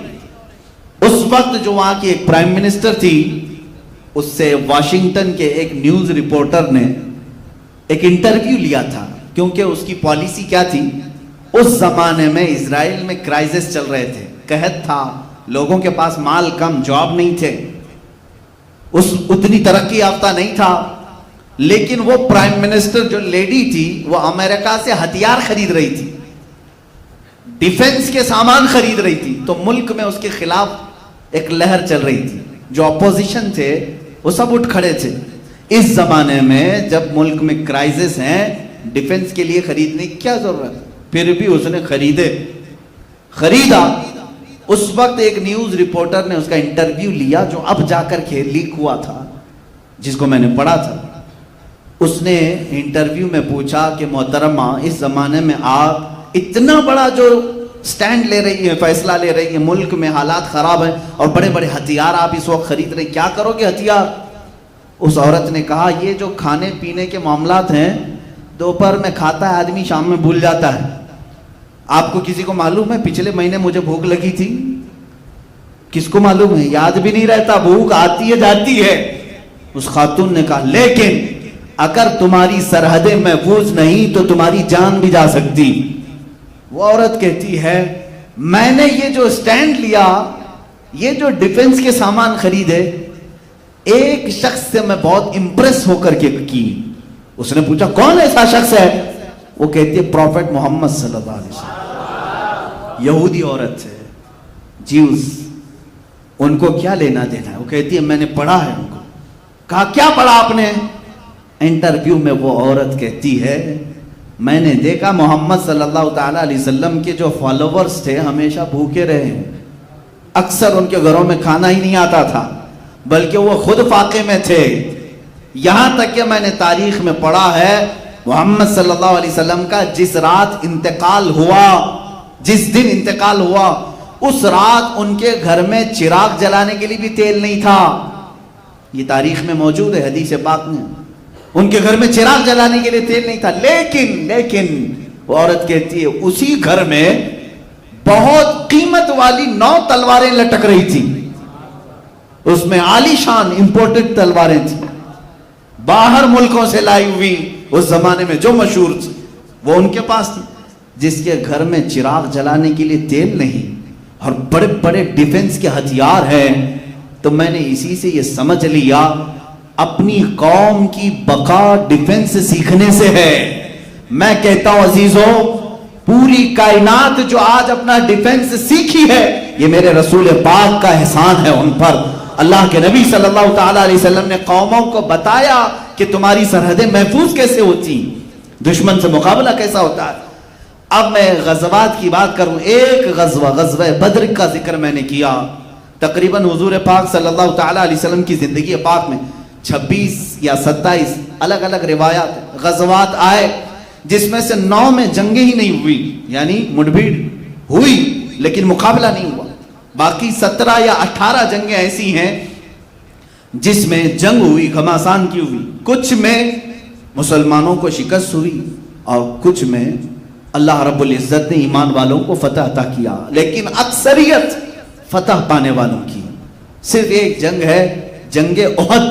اس وقت جو وہاں کی ایک پرائم منسٹر تھی, اس سے واشنگٹن کے ایک نیوز رپورٹر نے ایک انٹرویو لیا تھا, کیونکہ اس کی پالیسی کیا تھی, اس زمانے میں اسرائیل میں کرائسس چل رہے تھے, قحط تھا, لوگوں کے پاس مال کم, جاب نہیں تھے, اتنی ترقی یافتہ نہیں تھا. لیکن وہ پرائم منسٹر جو لیڈی تھی وہ امریکہ سے ہتھیار خرید رہی تھی, ڈیفنس کے سامان خرید رہی تھی. تو ملک میں اس کے خلاف ایک لہر چل رہی تھی, جو اپوزیشن تھے وہ سب اٹھ کھڑے تھے. اس زمانے میں جب ملک میں کرائسس ہیں, ڈیفنس کے لیے خریدنے کی کیا ضرورت, پھر بھی اس نے خریدا. اس وقت ایک نیوز رپورٹر نے اس کا انٹرویو لیا, جو اب جا کر کے لیک ہوا تھا, جس کو میں نے پڑھا تھا. اس نے انٹرویو میں پوچھا کہ محترمہ, اس زمانے میں آپ اتنا بڑا جو سٹینڈ لے رہی ہیں, فیصلہ لے رہی ہیں, ملک میں حالات خراب ہیں اور بڑے بڑے ہتھیار آپ اس وقت خرید رہے ہیں, کیا کرو گے ہتھیار؟ اس عورت نے کہا, یہ جو کھانے پینے کے معاملات ہیں, دوپہر میں کھاتا ہے آدمی, شام میں بھول جاتا ہے. آپ کو کسی کو معلوم ہے پچھلے مہینے مجھے بھوک لگی تھی؟ کس کو معلوم ہے؟ یاد بھی نہیں رہتا, بھوک آتی ہے جاتی ہے. اس خاتون نے کہا, لیکن اگر تمہاری سرحدیں محفوظ نہیں تو تمہاری جان بھی جا سکتی. وہ عورت کہتی ہے, میں نے یہ جو سٹینڈ لیا, یہ جو ڈیفنس کے سامان خریدے, ایک شخص سے میں بہت امپریس ہو کر کے کی. اس نے پوچھا, کون ایسا شخص ہے؟ وہ کہتی ہے, پروفیٹ محمد صلی اللہ علیہ وسلم. یہودی عورت ہے, جیوز, ان کو کیا لینا دینا ہے؟ وہ کہتی ہے, میں نے پڑھا ہے. ان کو کہا, کیا پڑھا آپ نے؟ انٹرویو میں وہ عورت کہتی ہے, میں نے دیکھا محمد صلی اللہ تعالی علیہ وسلم کے جو فالوورز تھے ہمیشہ بھوکے رہے ہیں, اکثر ان کے گھروں میں کھانا ہی نہیں آتا تھا, بلکہ وہ خود فاقے میں تھے. یہاں تک کہ میں نے تاریخ میں پڑھا ہے, محمد صلی اللہ علیہ وسلم کا جس رات انتقال ہوا, جس دن انتقال ہوا, اس رات ان کے گھر میں چراغ جلانے کے لیے بھی تیل نہیں تھا. یہ تاریخ میں موجود ہے, حدیث پاک میں, ان کے گھر میں چراغ جلانے کے لیے تیل نہیں تھا. لیکن وہ عورت کہتی ہے, اسی گھر میں بہت قیمت والی 9 تلواریں لٹک رہی تھی، اس میں عالی شان امپورٹڈ تلواریں تھیں، باہر ملکوں سے لائی ہوئی، اس زمانے میں جو مشہور تھی وہ ان کے پاس تھی۔ جس کے گھر میں چراغ جلانے کے لیے تیل نہیں اور بڑے بڑے ڈیفنس کے ہتھیار ہیں، تو میں نے اسی سے یہ سمجھ لیا اپنی قوم کی بقا ڈیفنس سیکھنے سے ہے۔ میں کہتا ہوں عزیزوں، پوری کائنات جو آج اپنا ڈیفنس سیکھی ہے، یہ میرے رسول پاک کا احسان ہے ان پر۔ اللہ کے نبی صلی اللہ تعالی علیہ وسلم نے قوموں کو بتایا کہ تمہاری سرحدیں محفوظ کیسے ہوتی، دشمن سے مقابلہ کیسا ہوتا ہے۔ اب میں غزوات کی بات کروں، ایک غزوہ بدر کا ذکر میں نے کیا، تقریباً حضور پاک صلی اللہ تعالی علیہ وسلم کی زندگی پاک میں 26 یا 27 الگ الگ روایات غزوات آئے، جس میں سے 9 میں جنگیں ہی نہیں ہوئی، یعنی مڈبھیڑ ہوئی لیکن مقابلہ نہیں ہوا۔ باقی 17 یا 18 جنگیں ایسی ہیں جس میں جنگ ہوئی، گھماسان کی ہوئی، کچھ میں مسلمانوں کو شکست ہوئی اور کچھ میں اللہ رب العزت نے ایمان والوں کو فتح عطا کیا، لیکن اکثریت فتح پانے والوں کی۔ صرف ایک جنگ ہے، جنگ احد،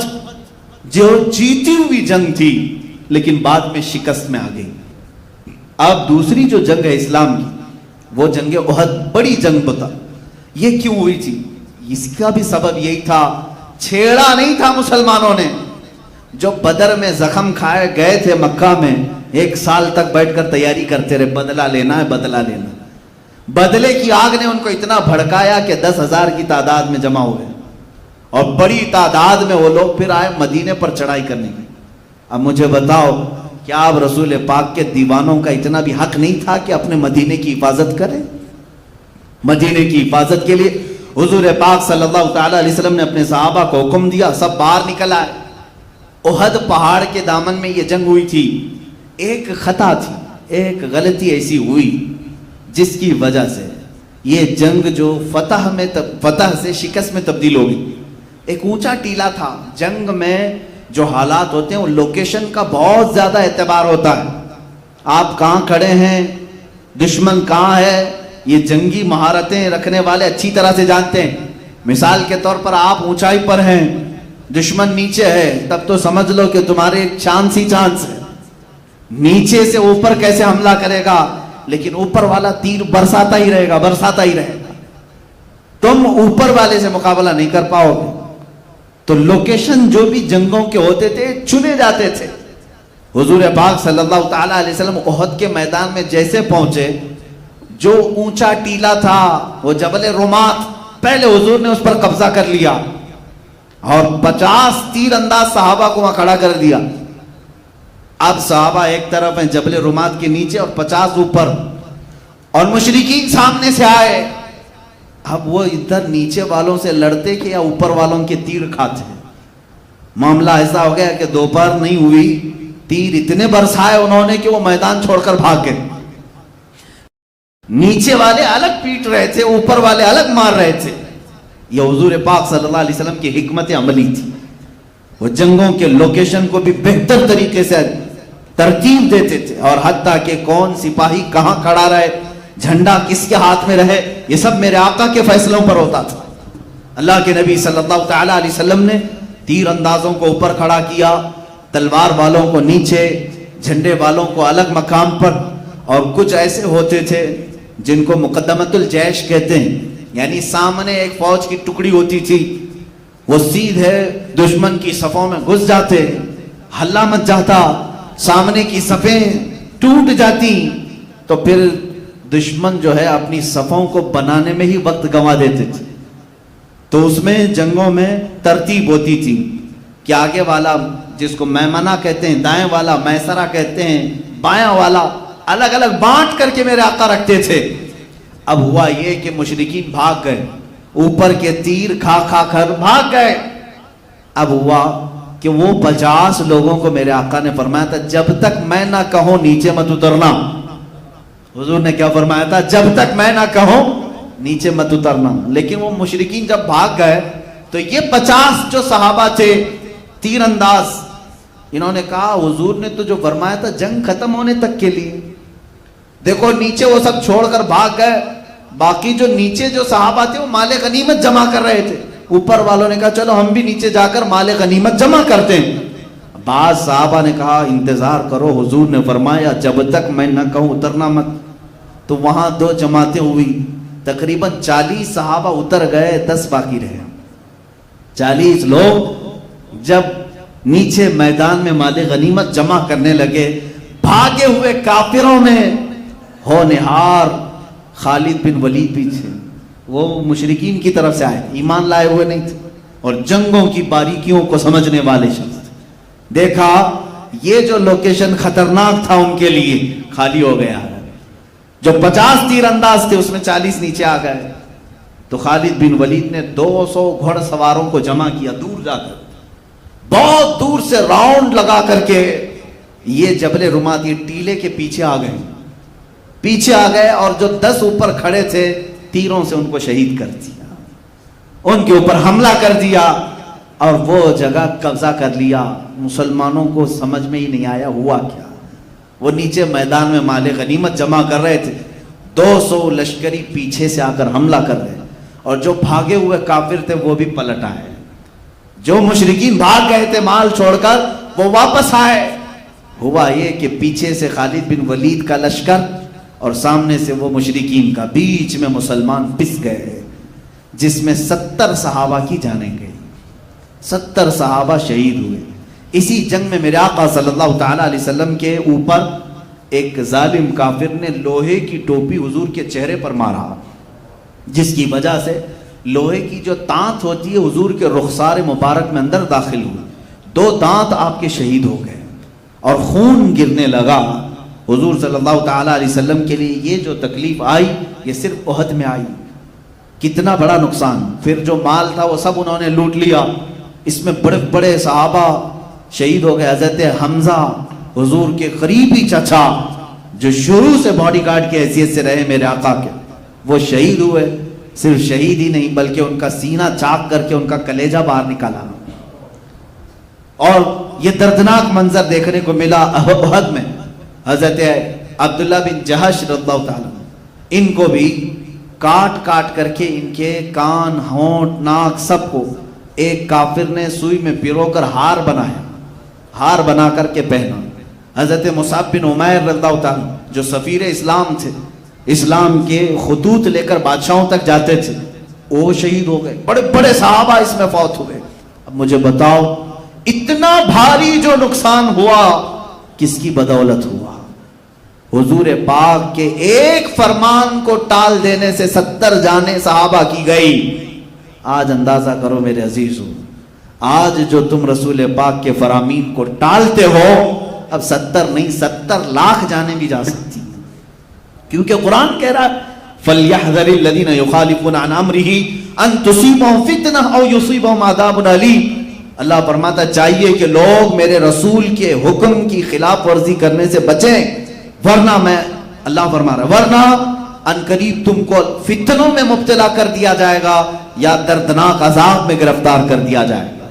جو جیتی ہوئی جنگ تھی لیکن بعد میں شکست میں آ گئی۔ اب دوسری جو جنگ ہے اسلام کی، وہ جنگ احد، بڑی جنگ بتا۔ یہ کیوں ہوئی تھی؟ اس کا بھی سبب یہی تھا، چھیڑا نہیں تھا مسلمانوں نے، جو بدر میں زخم کھائے گئے تھے مکہ میں، 1 سال تک بیٹھ کر تیاری کرتے رہے، بدلہ لینا ہے بدلہ لینا۔ بدلے کی آگ نے ان کو اتنا بھڑکایا کہ 10,000 کی تعداد میں جمع ہو گئے، اور بڑی تعداد میں وہ لوگ پھر آئے مدینے پر چڑھائی کرنے کی۔ اب مجھے بتاؤ، کیا اب رسول پاک کے دیوانوں کا اتنا بھی حق نہیں تھا کہ اپنے مدینے کی حفاظت کریں؟ مدینے کی حفاظت کے لیے حضور پاک صلی اللہ تعالی علیہ وسلم نے اپنے صحابہ کو حکم دیا، سب باہر نکل آئے۔ احد پہاڑ کے دامن میں یہ جنگ ہوئی تھی، ایک خطا تھی، ایک غلطی ایسی ہوئی جس کی وجہ سے یہ جنگ جو فتح سے شکست میں تبدیل ہو گئی۔ ایک اونچا ٹیلا تھا، جنگ میں جو حالات ہوتے ہیں وہ لوکیشن کا بہت زیادہ اعتبار ہوتا ہے، آپ کہاں کھڑے ہیں، دشمن کہاں ہے، یہ جنگی مہارتیں رکھنے والے اچھی طرح سے جانتے ہیں۔ مثال کے طور پر آپ اونچائی پر ہیں، دشمن نیچے ہے، تب تو سمجھ لو کہ تمہارے ایک چانس ہی چانس ہے، نیچے سے اوپر کیسے حملہ کرے گا، لیکن اوپر والا تیر برساتا ہی رہے گا، تم اوپر والے سے مقابلہ نہیں کر پاؤ گے۔ تو لوکیشن جو بھی جنگوں کے ہوتے تھے چنے جاتے تھے۔ حضور پاک صلی اللہ تعالی علیہ وسلم احد کے میدان میں جیسے پہنچے، جو اونچا ٹیلا تھا وہ جبل رمات، پہلے حضور نے اس پر قبضہ کر لیا اور 50 تیر انداز صحابہ کو وہاں کھڑا کر دیا۔ اب صحابہ ایک طرف ہیں جبل رمات کے نیچے اور 50 اوپر، اور مشرکین سامنے سے آئے۔ اب وہ ادھر نیچے والوں سے لڑتے کہ یا اوپر والوں کے تیر کھاتے۔ معاملہ ایسا ہو گیا کہ دوپہر نہیں ہوئی، تیر اتنے برسائے انہوں نے کہ وہ میدان چھوڑ کر بھاگ گئے۔ نیچے والے الگ پیٹ رہے تھے، اوپر والے الگ مار رہے تھے۔ یہ حضور پاک صلی اللہ علیہ وسلم کی حکمت عملی تھی۔ وہ جنگوں کے لوکیشن کو بھی بہتر طریقے سے ترتیب دیتے تھے، اور حتیٰ کہ کون سپاہی کہاں کھڑا رہے، جھنڈا کس کے ہاتھ میں رہے، یہ سب میرے آقا کے فیصلوں پر ہوتا تھا۔ اللہ کے نبی صلی اللہ تعالی علیہ وسلم نے تیر اندازوں کو اوپر کھڑا کیا، تلوار والوں کو نیچے، جھنڈے والوں کو الگ مقام پر، اور کچھ ایسے ہوتے تھے جن کو مقدمت الجیش کہتے ہیں، یعنی سامنے ایک فوج کی ٹکڑی ہوتی تھی، وہ سیدھے دشمن کی صفوں میں گھس جاتے، ہلا مچ جاتا، سامنے کی صفیں ٹوٹ جاتی، تو پھر دشمن جو ہے اپنی صفوں کو بنانے میں ہی وقت گنوا دیتے تھے۔ تو اس میں جنگوں میں ترتیب ہوتی تھی کہ آگے والا، جس کو میمنہ کہتے ہیں، دائیں والا میسرہ کہتے ہیں، بایاں والا، الگ الگ بانٹ کر کے میرے آقا رکھتے تھے۔ اب ہوا یہ کہ مشرکین بھاگ گئے، اوپر کے تیر کھا کھا کر بھاگ گئے۔ اب ہوا کہ وہ 50 لوگوں کو میرے آقا نے فرمایا تھا جب تک میں نہ کہوں نیچے مت اترنا۔ حضور نے کیا فرمایا تھا؟ جب تک میں نہ کہوں نیچے مت اترنا۔ لیکن وہ مشرکین جب بھاگ گئے تو یہ 50 جو صحابہ تھے تیر انداز، انہوں نے کہا حضور نے تو جو فرمایا تھا جنگ ختم ہونے تک کے لیے، دیکھو نیچے وہ سب چھوڑ کر بھاگ گئے، باقی جو نیچے جو صحابہ تھے وہ مال غنیمت جمع کر رہے تھے. اوپر والوں نے کہا چلو ہم بھی نیچے جا کر مال غنیمت جمع کرتے ہیں. بعض صحابہ نے کہا انتظار کرو, حضور نے فرمایا جب تک میں نہ کہوں اترنا مت. تو وہاں 2 جماعتیں ہوئی, تقریباً 40 صحابہ اتر گئے, 10 باقی رہے. 40 لوگ جب نیچے میدان میں مال غنیمت جمع کرنے لگے, بھاگے ہوئے کافروں میں ہونہار خالد بن ولید بھی تھے. وہ مشرکین کی طرف سے آئے, ایمان لائے ہوئے نہیں تھے اور جنگوں کی باریکیوں کو سمجھنے والے شخص. دیکھا یہ جو لوکیشن خطرناک تھا ان کے لیے خالی ہو گیا. جو 50 تیر انداز تھے اس میں 40 نیچے آ گئے. تو خالد بن ولید نے 200 گھوڑ سواروں کو جمع کیا, دور جا کر, بہت دور سے راؤنڈ لگا کر کے یہ جبل رمات, یہ ٹیلے کے پیچھے آ گئے اور جو 10 اوپر کھڑے تھے تیروں سے ان کو شہید کر دیا, ان کے اوپر حملہ کر دیا اور وہ جگہ قبضہ کر لیا. مسلمانوں کو سمجھ میں ہی نہیں آیا ہوا کیا. وہ نیچے میدان میں مال غنیمت جمع کر رہے تھے, 200 لشکری پیچھے سے آ کر حملہ کر رہے, اور جو بھاگے ہوئے کافر تھے وہ بھی پلٹ آئے. جو مشرکین بھاگ گئے تھے مال چھوڑ کر وہ واپس آئے. ہوا یہ کہ پیچھے سے خالد بن ولید کا لشکر اور سامنے سے وہ مشرکین کا, بیچ میں مسلمان پس گئے, جس میں 70 صحابہ کی جانیں گئی, 70 صحابہ شہید ہوئے. اسی جنگ میں میرے آقا صلی اللہ تعالی علیہ وسلم کے اوپر ایک ظالم کافر نے لوہے کی ٹوپی حضور کے چہرے پر مارا, جس کی وجہ سے لوہے کی جو دانت ہوتی ہے حضور کے رخسار مبارک میں اندر داخل ہوئی, 2 دانت آپ کے شہید ہو گئے اور خون گرنے لگا. حضور صلی اللہ تعالی علیہ وسلم کے لیے یہ جو تکلیف آئی یہ صرف احد میں آئی. کتنا بڑا نقصان. پھر جو مال تھا وہ سب انہوں نے لوٹ لیا. اس میں بڑے بڑے صحابہ شہید ہو گئے. حضرت حمزہ حضور کے قریبی چچا جو شروع سے باڈی گارڈ کی حیثیت سے رہے میرے آقا کے, وہ شہید ہوئے. صرف شہید ہی نہیں بلکہ ان کا سینہ چاک کر کے ان کا کلیجہ باہر نکالا. اور یہ دردناک منظر دیکھنے کو ملا احد میں. حضرت عبداللہ بن جہش رضی اللہ تعالیٰ, ان کو بھی کاٹ کاٹ کر کے ان کے کان, ہونٹ, ناک سب کو ایک کافر نے سوئی میں پیرو کر ہار بنایا, ہار بنا کر کے پہنا. حضرت مصعب بن عمیر رضی اللہ تعالیٰ جو سفیر اسلام تھے, اسلام کے خطوط لے کر بادشاہوں تک جاتے تھے, وہ شہید ہو گئے. بڑے بڑے صحابہ اس میں فوت ہوئے. اب مجھے بتاؤ اتنا بھاری جو نقصان ہوا کس کی بدولت ہوا؟ حضور پاک کے ایک فرمان کو ٹال دینے سے 70 جانیں صحابہ کی گئی. آج اندازہ کرو میرے عزیزو, آج جو تم رسول پاک کے فرامین کو ٹالتے ہو, اب 70 نہیں 70 لاکھ جانیں بھی جا سکتی, کیونکہ قرآن کہہ رہا ہے فَلْيَحْذَرِ الَّذِينَ يُخَالِفُونَ عَنْ أَمْرِهِ أَن تُصِيبَهُمْ فِتْنَةٌ أَوْ يُصِيبَهُمْ عَذَابٌ أَلِيمٌ. اللہ فرماتا چاہیے کہ لوگ میرے رسول کے حکم کی خلاف ورزی کرنے سے بچیں, ورنہ میں, اللہ فرما رہا ہے, ورنہ ان قریب تم کو فتنوں میں مبتلا کر دیا جائے گا یا دردناک عذاب میں گرفتار کر دیا جائے گا.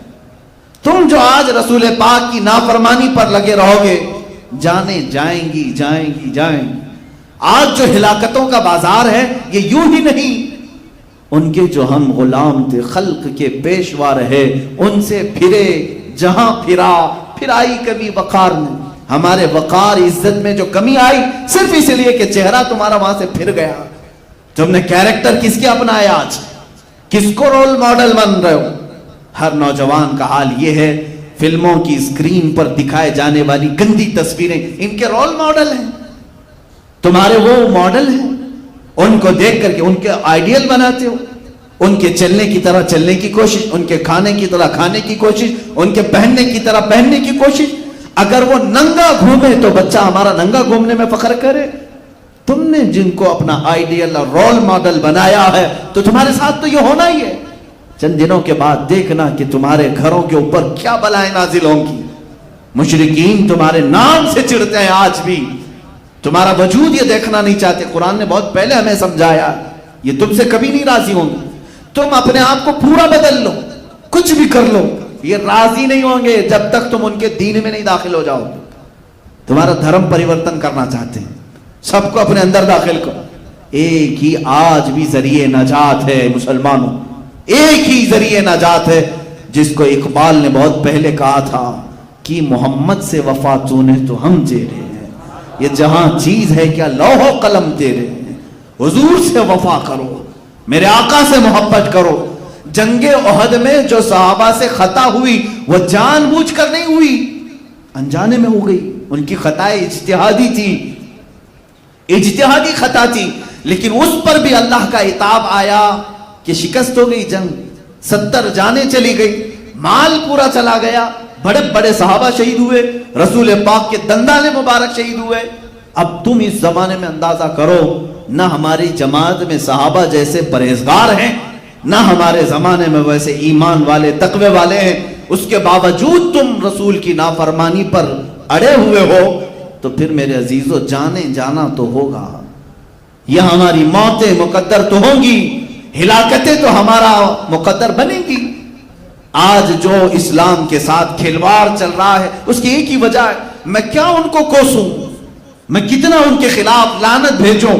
تم جو آج رسول پاک کی نافرمانی پر لگے رہو گے, جانیں جائیں گی جائیں گی جائیں گی. آج جو ہلاکتوں کا بازار ہے یہ یوں ہی نہیں, ان کے جو ہم غلام تھے, خلق کے پیشوا رہے, ان سے پھرے, جہاں پھرائی کبھی وقار نہیں. ہمارے وقار عزت میں جو کمی آئی صرف اس لیے کہ چہرہ تمہارا وہاں سے پھر گیا. تم نے کیریکٹر کس کے اپنایا, آج کس کو رول ماڈل بن رہے ہو؟ ہر نوجوان کا حال یہ ہے, فلموں کی اسکرین پر دکھائے جانے والی گندی تصویریں ان کے رول ماڈل ہیں, تمہارے وہ ماڈل ہیں, ان کو دیکھ کر کے ان کے آئیڈیل بناتے ہو, ان کے چلنے کی طرح چلنے کی کوشش, ان کے کھانے کی طرح کھانے کی کوشش, ان کے پہننے کی طرح پہننے کی کوشش. اگر وہ ننگا گھومے تو بچہ ہمارا ننگا گھومنے میں فخر کرے. تم نے جن کو اپنا آئیڈیل اور رول ماڈل بنایا ہے تو تمہارے ساتھ تو یہ ہونا ہی ہے. چند دنوں کے بعد دیکھنا کہ تمہارے گھروں کے اوپر کیا بلائیں نازل ہوں گی. مشرکین تمہارے نام سے چڑھتے ہیں, آج بھی تمہارا وجود یہ دیکھنا نہیں چاہتے. قرآن نے بہت پہلے ہمیں سمجھایا, یہ تم سے کبھی نہیں راضی ہوں گے. تم اپنے آپ کو پورا بدل لو, کچھ بھی کر لو, یہ راضی نہیں ہوں گے جب تک تم ان کے دین میں نہیں داخل ہو جاؤ. تمہارا دھرم پریورتن کرنا چاہتے ہیں, سب کو اپنے اندر داخل کرو. ایک ہی آج بھی ذریعہ نجات ہے مسلمانوں، ایک ہی ذریعہ نجات ہے جس کو اقبال نے بہت پہلے کہا تھا کہ محمد سے وفا تو نے تو ہم تیرے ہیں، یہ جہاں چیز ہے کیا لوح و قلم تیرے ہیں، حضور سے وفا کرو، میرے آقا سے محبت کرو۔ جنگ احد میں جو صحابہ سے خطا ہوئی وہ جان بوجھ کر نہیں ہوئی، انجانے میں ہو گئی، ان کی خطائیں اجتہادی تھی، اجتہادی خطا تھی، لیکن اس پر بھی اللہ کا عتاب آیا کہ شکست ہو گئی، جنگ 70 جانیں چلی گئی، مال پورا چلا گیا، بڑے بڑے صحابہ شہید ہوئے، رسول پاک کے دندان مبارک شہید ہوئے۔ اب تم اس زمانے میں اندازہ کرو، نہ ہماری جماعت میں صحابہ جیسے پرہیزگار ہیں، نہ ہمارے زمانے میں ویسے ایمان والے تقوی والے ہیں، اس کے باوجود تم رسول کی نافرمانی پر اڑے ہوئے ہو، تو پھر میرے عزیزو جانے جانا تو ہوگا، یہ ہماری موتیں مقدر تو ہوں گی، ہلاکتیں تو ہمارا مقدر بنیں گی۔ آج جو اسلام کے ساتھ کھلواڑ چل رہا ہے اس کی ایک ہی وجہ ہے، میں کیا ان کو کوسوں، میں کتنا ان کے خلاف لعنت بھیجوں،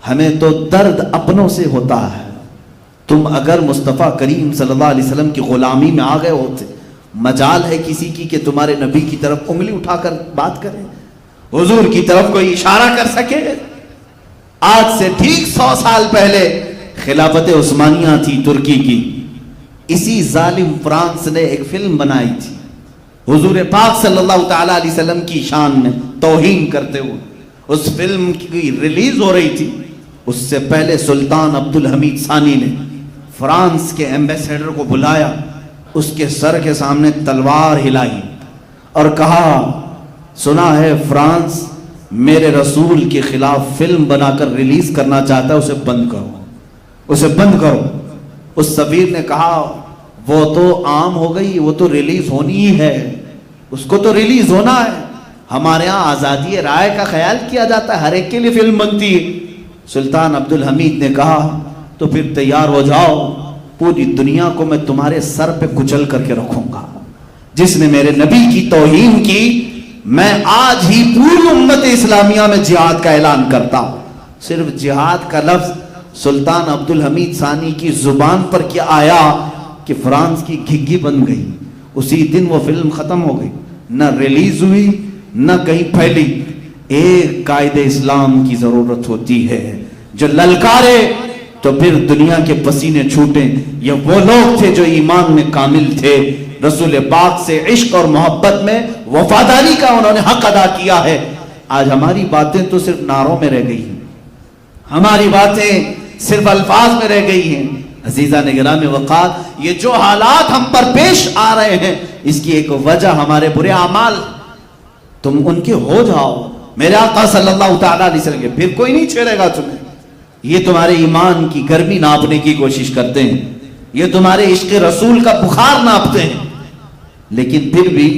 ہمیں تو درد اپنوں سے ہوتا ہے۔ تم اگر مصطفیٰ کریم صلی اللہ علیہ وسلم کی غلامی میں آ گئے ہوتے، مجال ہے کسی کی کہ تمہارے نبی کی طرف انگلی اٹھا کر بات کرے، حضور کی طرف کوئی اشارہ کر سکے؟ آج سے ٹھیک 100 سال پہلے خلافت عثمانیہ تھی ترکی کی، اسی ظالم فرانس نے ایک فلم بنائی تھی حضور پاک صلی اللہ تعالی علیہ وسلم کی شان میں توہین کرتے ہوئے، اس فلم کی ریلیز ہو رہی تھی، اس سے پہلے سلطان عبدالحمید ثانی نے فرانس کے ایمبیسیڈر کو بلایا، اس کے سر کے سامنے تلوار ہلائی اور کہا، سنا ہے فرانس میرے رسول کے خلاف فلم بنا کر ریلیز کرنا چاہتا ہے، اسے بند کرو، اسے بند کرو۔ اس سفیر نے کہا، وہ تو عام ہو گئی، وہ تو ریلیز ہونی ہی ہے، اس کو تو ریلیز ہونا ہے، ہمارے ہاں آزادی رائے کا خیال کیا جاتا ہے، ہر ایک کے لیے فلم بنتی ہے۔ سلطان عبدالحمید نے کہا، تو پھر تیار ہو جاؤ، پوری دنیا کو میں تمہارے سر پہ کچل کر کے رکھوں گا، جس نے میرے نبی کی توہین کی، میں آج ہی پوری امت اسلامیہ میں جہاد کا اعلان کرتا ہوں۔ صرف جہاد کا لفظ سلطان عبدالحمید ثانی کی زبان پر کیا آیا کہ فرانس کی گھگی بن گئی، اسی دن وہ فلم ختم ہو گئی، نہ ریلیز ہوئی نہ کہیں پھیلی۔ ایک قائد اسلام کی ضرورت ہوتی ہے جو للکارے تو پھر دنیا کے پسینے چھوٹیں۔ یہ وہ لوگ تھے جو ایمان میں کامل تھے، رسول پاک سے عشق اور محبت میں وفاداری کا انہوں نے حق ادا کیا ہے۔ آج ہماری باتیں تو صرف نعروں میں رہ گئی ہیں، ہماری باتیں صرف الفاظ میں رہ گئی ہیں۔ عزیزان گرامی وقار، یہ جو حالات ہم پر پیش آ رہے ہیں اس کی ایک وجہ ہمارے برے اعمال، تم ان کے ہو جاؤ، میرے آقا صلی اللہ تعالیٰ علیہ وسلم کے، پھر کوئی نہیں چھیڑے گا تمہیں۔ یہ تمہارے ایمان کی گرمی ناپنے کی کوشش کرتے ہیں، یہ تمہارے عشق رسول کا بخار ناپتے ہیں، لیکن پھر بھی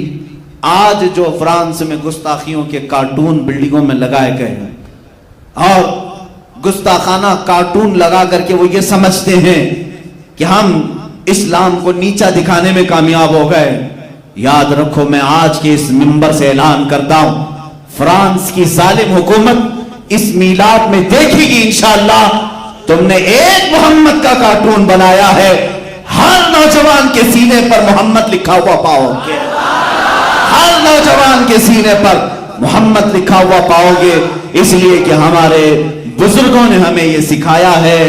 آج جو فرانس میں گستاخیوں کے کارٹون بلڈنگوں میں لگائے گئے ہیں اور گستاخانہ کارٹون لگا کر کے وہ یہ سمجھتے ہیں کہ ہم اسلام کو نیچا دکھانے میں کامیاب ہو گئے، یاد رکھو میں آج کے اس منبر سے اعلان کرتا ہوں، فرانس کی ظالم حکومت اس میلاد میں دیکھے گی انشاءاللہ تم نے ایک محمد کا کارٹون بنایا ہے، ہر نوجوان کے سینے پر محمد لکھا ہوا پاؤ گے، ہر نوجوان کے سینے پر محمد لکھا ہوا پاؤ گے، اس لیے کہ ہمارے بزرگوں نے ہمیں یہ سکھایا ہے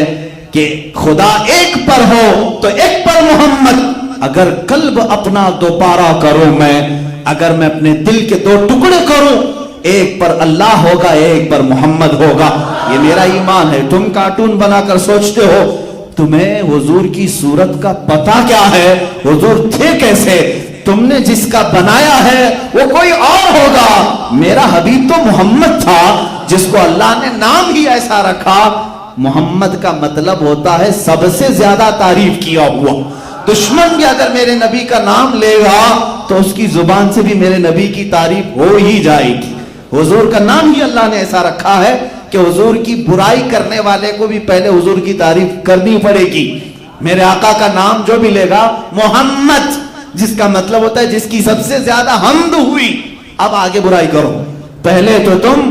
کہ خدا ایک پر ہو تو ایک پر محمد، اگر قلب اپنا دوبارہ کروں میں، اگر میں اپنے دل کے 2 ٹکڑے کروں، ایک پر اللہ ہوگا ایک پر محمد ہوگا، یہ میرا ایمان ہے۔ تم کارٹون بنا کر سوچتے ہو تمہیں حضور کی صورت کا پتہ کیا ہے، حضور تھے کیسے، تم نے جس کا بنایا ہے وہ کوئی اور ہوگا، میرا حبیب تو محمد تھا جس کو اللہ نے نام ہی ایسا رکھا۔ محمد کا مطلب ہوتا ہے سب سے زیادہ تعریف کیا ہوا، دشمن بھی اگر میرے نبی کا نام لے گا تو اس کی زبان سے بھی میرے نبی کی تعریف ہو ہی جائے گی۔ حضور کا نام ہی اللہ نے ایسا رکھا ہے کہ حضور کی برائی کرنے والے کو بھی پہلے حضور کی تعریف کرنی پڑے گی۔ میرے آقا کا نام جو بھی لے گا محمد، جس کا مطلب ہوتا ہے جس کی سب سے زیادہ حمد ہوئی، اب آگے برائی کرو، پہلے تو تم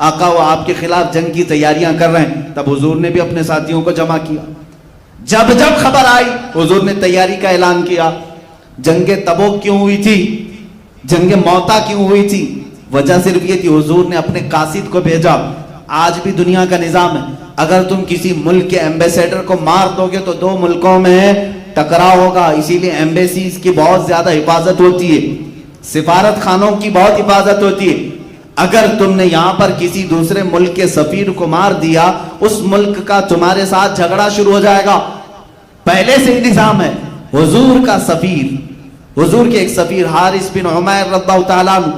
آقا وہ آپ کے خلاف جنگ کی تیاریاں کر رہے ہیں. تب حضور نے بھی اپنے ساتھیوں کو جمع کیا. جب جب خبر آئی حضور نے تیاری کا اعلان کیا. جنگ تبوک کیوں ہوئی تھی؟ جنگ موتا کیوں ہوئی تھی؟ وجہ صرف یہ تھی حضور نے اپنے قاصد کو بھیجا. آج بھی دنیا کا نظام ہے, اگر تم کسی ملک کے ایمبیسیڈر کو مار دو گے تو 2 ملکوں میں ٹکراؤ ہوگا. اسی لیے ایمبیسیز کی بہت زیادہ حفاظت ہوتی ہے, سفارت خانوں کی بہت حفاظت ہوتی ہے. اگر تم نے یہاں پر کسی دوسرے ملک کے سفیر کو مار دیا, اس ملک کا تمہارے ساتھ جھگڑا شروع ہو جائے گا. پہلے سے ہی نظام ہے. حضور کا سفیر, حضور کے ایک سفیر حارث بن عمیر رضی اللہ تعالیٰ عنہ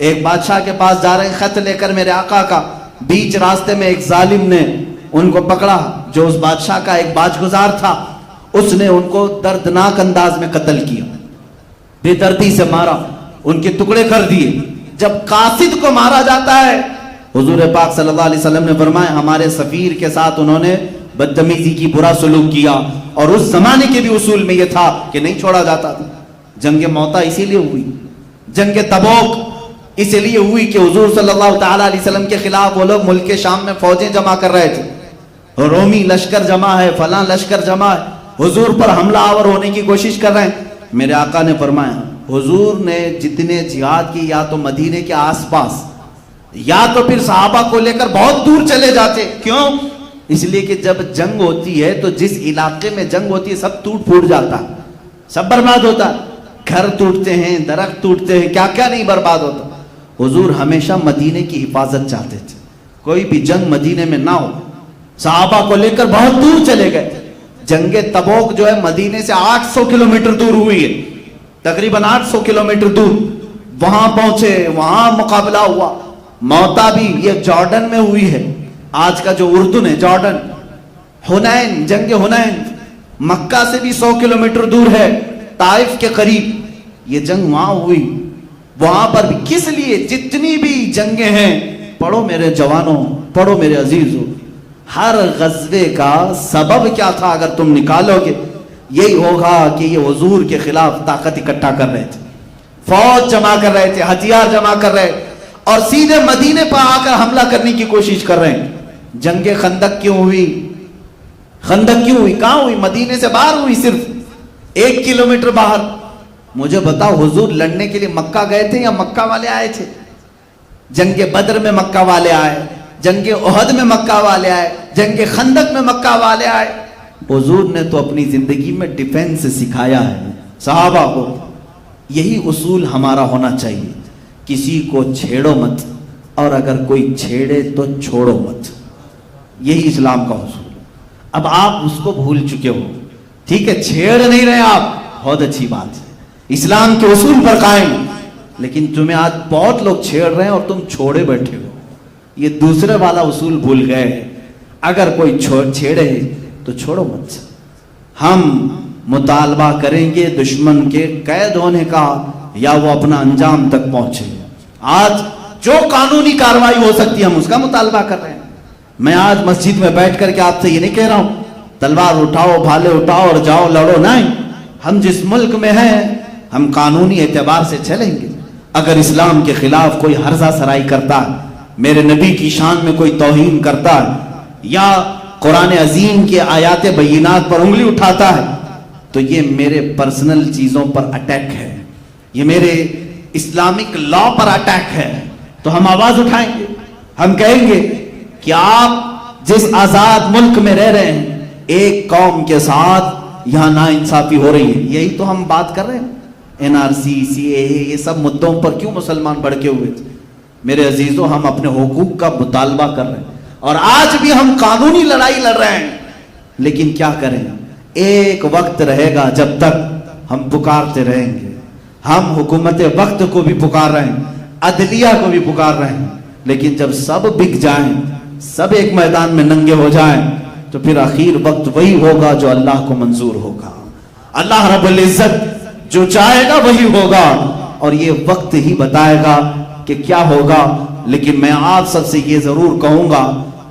ایک بادشاہ کے پاس جا رہے ہیں خط لے کر میرے آقا کا. بیچ راستے میں ایک ظالم نے ان کو پکڑا جو اس بادشاہ کا ایک باج گزار تھا. اس نے ان کو دردناک انداز میں قتل کیا, بے دردی سے مارا, ان کے ٹکڑے کر دیے. جب قاصد کو مارا جاتا ہے, حضور پاک صلی اللہ علیہ وسلم نے فرمایا ہمارے سفیر کے ساتھ انہوں نے بدتمیزی کی, برا سلوک کیا. اور اس زمانے کے بھی اصول میں یہ تھا کہ نہیں چھوڑا جاتا تھا. جنگ موتا اسی لیے ہوئی, جنگ تبوک اس لیے ہوئی کہ حضور صلی اللہ تعالیٰ علیہ وسلم کے خلاف وہ لوگ ملک شام میں فوجیں جمع کر رہے تھے. رومی لشکر جمع ہے, فلاں لشکر جمع ہے, حضور پر حملہ آور ہونے کی کوشش کر رہے ہیں. میرے آقا نے فرمایا حضور نے جتنے جہاد کی یا تو مدینے کے آس پاس یا تو پھر صحابہ کو لے کر بہت دور چلے جاتے. کیوں؟ اس لیے کہ جب جنگ ہوتی ہے تو جس علاقے میں جنگ ہوتی ہے سب ٹوٹ پھوٹ جاتا ہے, سب برباد ہوتا ہے. گھر ٹوٹتے ہیں, درخت ٹوٹتے ہیں, کیا کیا نہیں برباد ہوتا. حضور ہمیشہ مدینے کی حفاظت چاہتے تھے, کوئی بھی جنگ مدینے میں نہ ہو. صحابہ کو لے کر بہت دور چلے گئے. جنگ تبوک جو ہے مدینے سے 800 کلومیٹر دور ہوئی ہے, تقریباً 800 کلومیٹر دور. وہاں پہنچے, وہاں مقابلہ ہوا. موتا بھی یہ جارڈن میں ہوئی ہے, آج کا جو اردن ہے جارڈن. حنین, جنگ حنین مکہ سے بھی 100 کلومیٹر دور ہے, طائف کے قریب. یہ جنگ وہاں ہوئی. وہاں پر بھی کس لیے جتنی بھی جنگیں ہیں, پڑھو میرے جوانوں, پڑھو میرے عزیزوں, ہر غزوے کا سبب کیا تھا اگر تم نکالو گے یہی ہوگا کہ یہ حضور کے خلاف طاقت اکٹھا کر رہے تھے, فوج جمع کر رہے تھے, ہتھیار جمع کر رہے اور سیدھے مدینے پر آ کر حملہ کرنے کی کوشش کر رہے ہیں. جنگ خندق کیوں ہوئی؟ خندق کیوں ہوئی؟ کہاں ہوئی؟ مدینے سے باہر ہوئی, صرف 1 کلومیٹر باہر. مجھے بتاؤ حضور لڑنے کے لیے مکہ گئے تھے یا مکہ والے آئے تھے؟ جنگ بدر میں مکہ والے آئے, جنگ احد میں مکہ والے آئے, جنگ خندق میں مکہ والے آئے. حضور نے تو اپنی زندگی میں ڈیفنس سکھایا ہے صحابہ کو. یہی اصول ہمارا ہونا چاہیے, کسی کو چھیڑو مت, اور اگر کوئی چھیڑے تو چھوڑو مت. یہی اسلام کا اصول. اب آپ اس کو بھول چکے ہو, ٹھیک ہے, چھیڑ نہیں رہے آپ, بہت اچھی بات ہے, اسلام کے اصول پر قائم. لیکن تمہیں آج بہت لوگ چھیڑ رہے ہیں اور تم چھوڑے بیٹھے ہو. یہ دوسرے والا اصول بھول گئے. اگر کوئی چھیڑے تو چھوڑو مت. ہم مطالبہ کریں گے دشمن کے قید ہونے کا یا وہ اپنا انجام تک پہنچے. آج جو قانونی کارروائی ہو سکتی ہے ہم اس کا مطالبہ کر رہے ہیں. میں آج مسجد میں بیٹھ کر کے آپ سے یہ نہیں کہہ رہا ہوں تلوار اٹھاؤ, بھالے اٹھاؤ اور جاؤ لڑو, نہیں. ہم جس ملک میں ہیں ہم قانونی اعتبار سے چلیں گے. اگر اسلام کے خلاف کوئی ہرزہ سرائی کرتا ہے, میرے نبی کی شان میں کوئی توہین کرتا ہے, یا قرآن عظیم کے آیات بینات پر انگلی اٹھاتا ہے, تو یہ میرے پرسنل چیزوں پر اٹیک ہے, یہ میرے اسلامک لا پر اٹیک ہے. تو ہم آواز اٹھائیں گے, ہم کہیں گے کہ آپ جس آزاد ملک میں رہ رہے ہیں ایک قوم کے ساتھ یہاں ناانصافی ہو رہی ہے. یہی تو ہم بات کر رہے ہیں. NRC, CAA, یہ سب مدوں پر کیوں مسلمان بھڑکے ہوئے تھے؟ میرے عزیزوں, ہم اپنے حقوق کا مطالبہ کر رہے ہیں اور آج بھی ہم قانونی لڑائی لڑ رہے ہیں. لیکن کیا کریں, ایک وقت رہے گا جب تک ہم پکارتے رہیں گے. ہم حکومت وقت کو بھی پکار رہے ہیں, عدلیہ کو بھی پکار رہے ہیں, لیکن جب سب بک جائیں, سب ایک میدان میں ننگے ہو جائیں, تو پھر آخر وقت وہی ہوگا جو اللہ کو منظور ہوگا. اللہ رب العزت جو چاہے گا وہی ہوگا, اور یہ وقت ہی بتائے گا کہ کیا ہوگا. لیکن میں آپ سب سے یہ ضرور کہوں گا,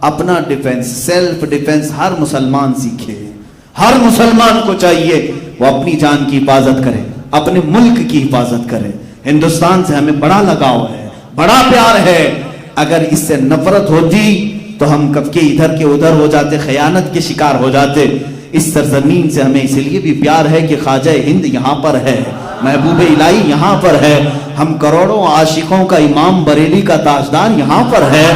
اپنا ڈیفنس, سیلف ڈیفنس ہر مسلمان سیکھے. ہر مسلمان کو چاہیے وہ اپنی جان کی حفاظت کرے, اپنے ملک کی حفاظت کرے. ہندوستان سے ہمیں بڑا لگاؤ ہے, بڑا پیار ہے. اگر اس سے نفرت ہوتی تو ہم کب کے ادھر کے ادھر ہو جاتے، خیانت کے شکار ہو جاتے۔ اس سرزمین سے ہمیں اس لیے بھی پیار ہے کہ خواجہ ہند یہاں پر ہے، محبوب الہی یہاں پر ہے، ہم کروڑوں عاشقوں کا امام بریلی کا تاجدار یہاں پر ہے۔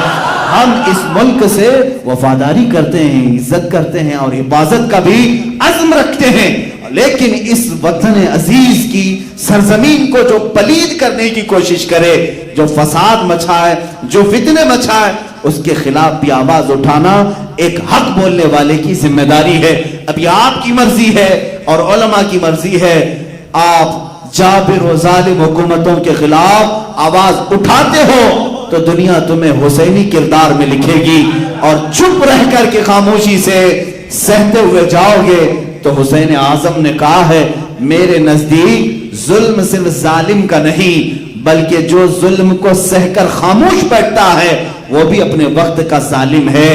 ہم اس ملک سے وفاداری کرتے ہیں، عزت کرتے ہیں اور حفاظت کا بھی عزم رکھتے ہیں، لیکن اس وطن عزیز کی سرزمین کو جو پلید کرنے کی کوشش کرے، جو فساد مچائے، جو فتنے مچائے، اس کے خلاف بھی آواز اٹھانا ایک حق بولنے والے کی ذمہ داری ہے۔ ابھی آپ کی مرضی ہے اور علماء کی مرضی ہے، آپ جابر و ظالم حکومتوں کے خلاف آواز اٹھاتے ہو تو دنیا تمہیں حسینی کردار میں لکھے گی، اور چپ رہ کر کے خاموشی سے سہتے ہوئے جاؤ گے تو حسین اعظم نے کہا ہے میرے نزدیک ظلم صرف ظالم کا نہیں بلکہ جو ظلم کو سہ کر خاموش بیٹھتا ہے وہ بھی اپنے وقت کا ظالم ہے،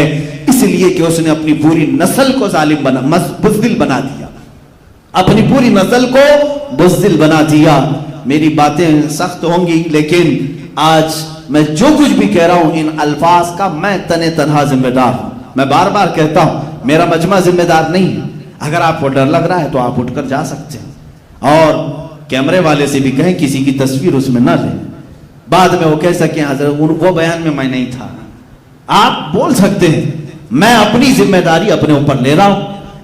اس لیے کہ اس نے اپنی پوری نسل کو ظالم بزدل بنا دیا، اپنی پوری نسل کو بزدل بنا دیا۔ میری باتیں سخت ہوں گی لیکن آج میں جو کچھ بھی کہہ رہا ہوں ان الفاظ کا میں تنہا ذمہ دار ہوں۔ میں بار بار کہتا ہوں میرا مجمع ذمہ دار نہیں ہے، اگر آپ کو ڈر لگ رہا ہے تو آپ اٹھ کر جا سکتے ہیں اور کیمرے والے سے بھی کہیں کسی کی تصویر اس میں نہ لیں، بعد میں وہ کہہ سکیں حضرت وہ بیان میں نہیں تھا۔ آپ بول سکتے ہیں، میں اپنی ذمہ داری اپنے اوپر لے رہا ہوں،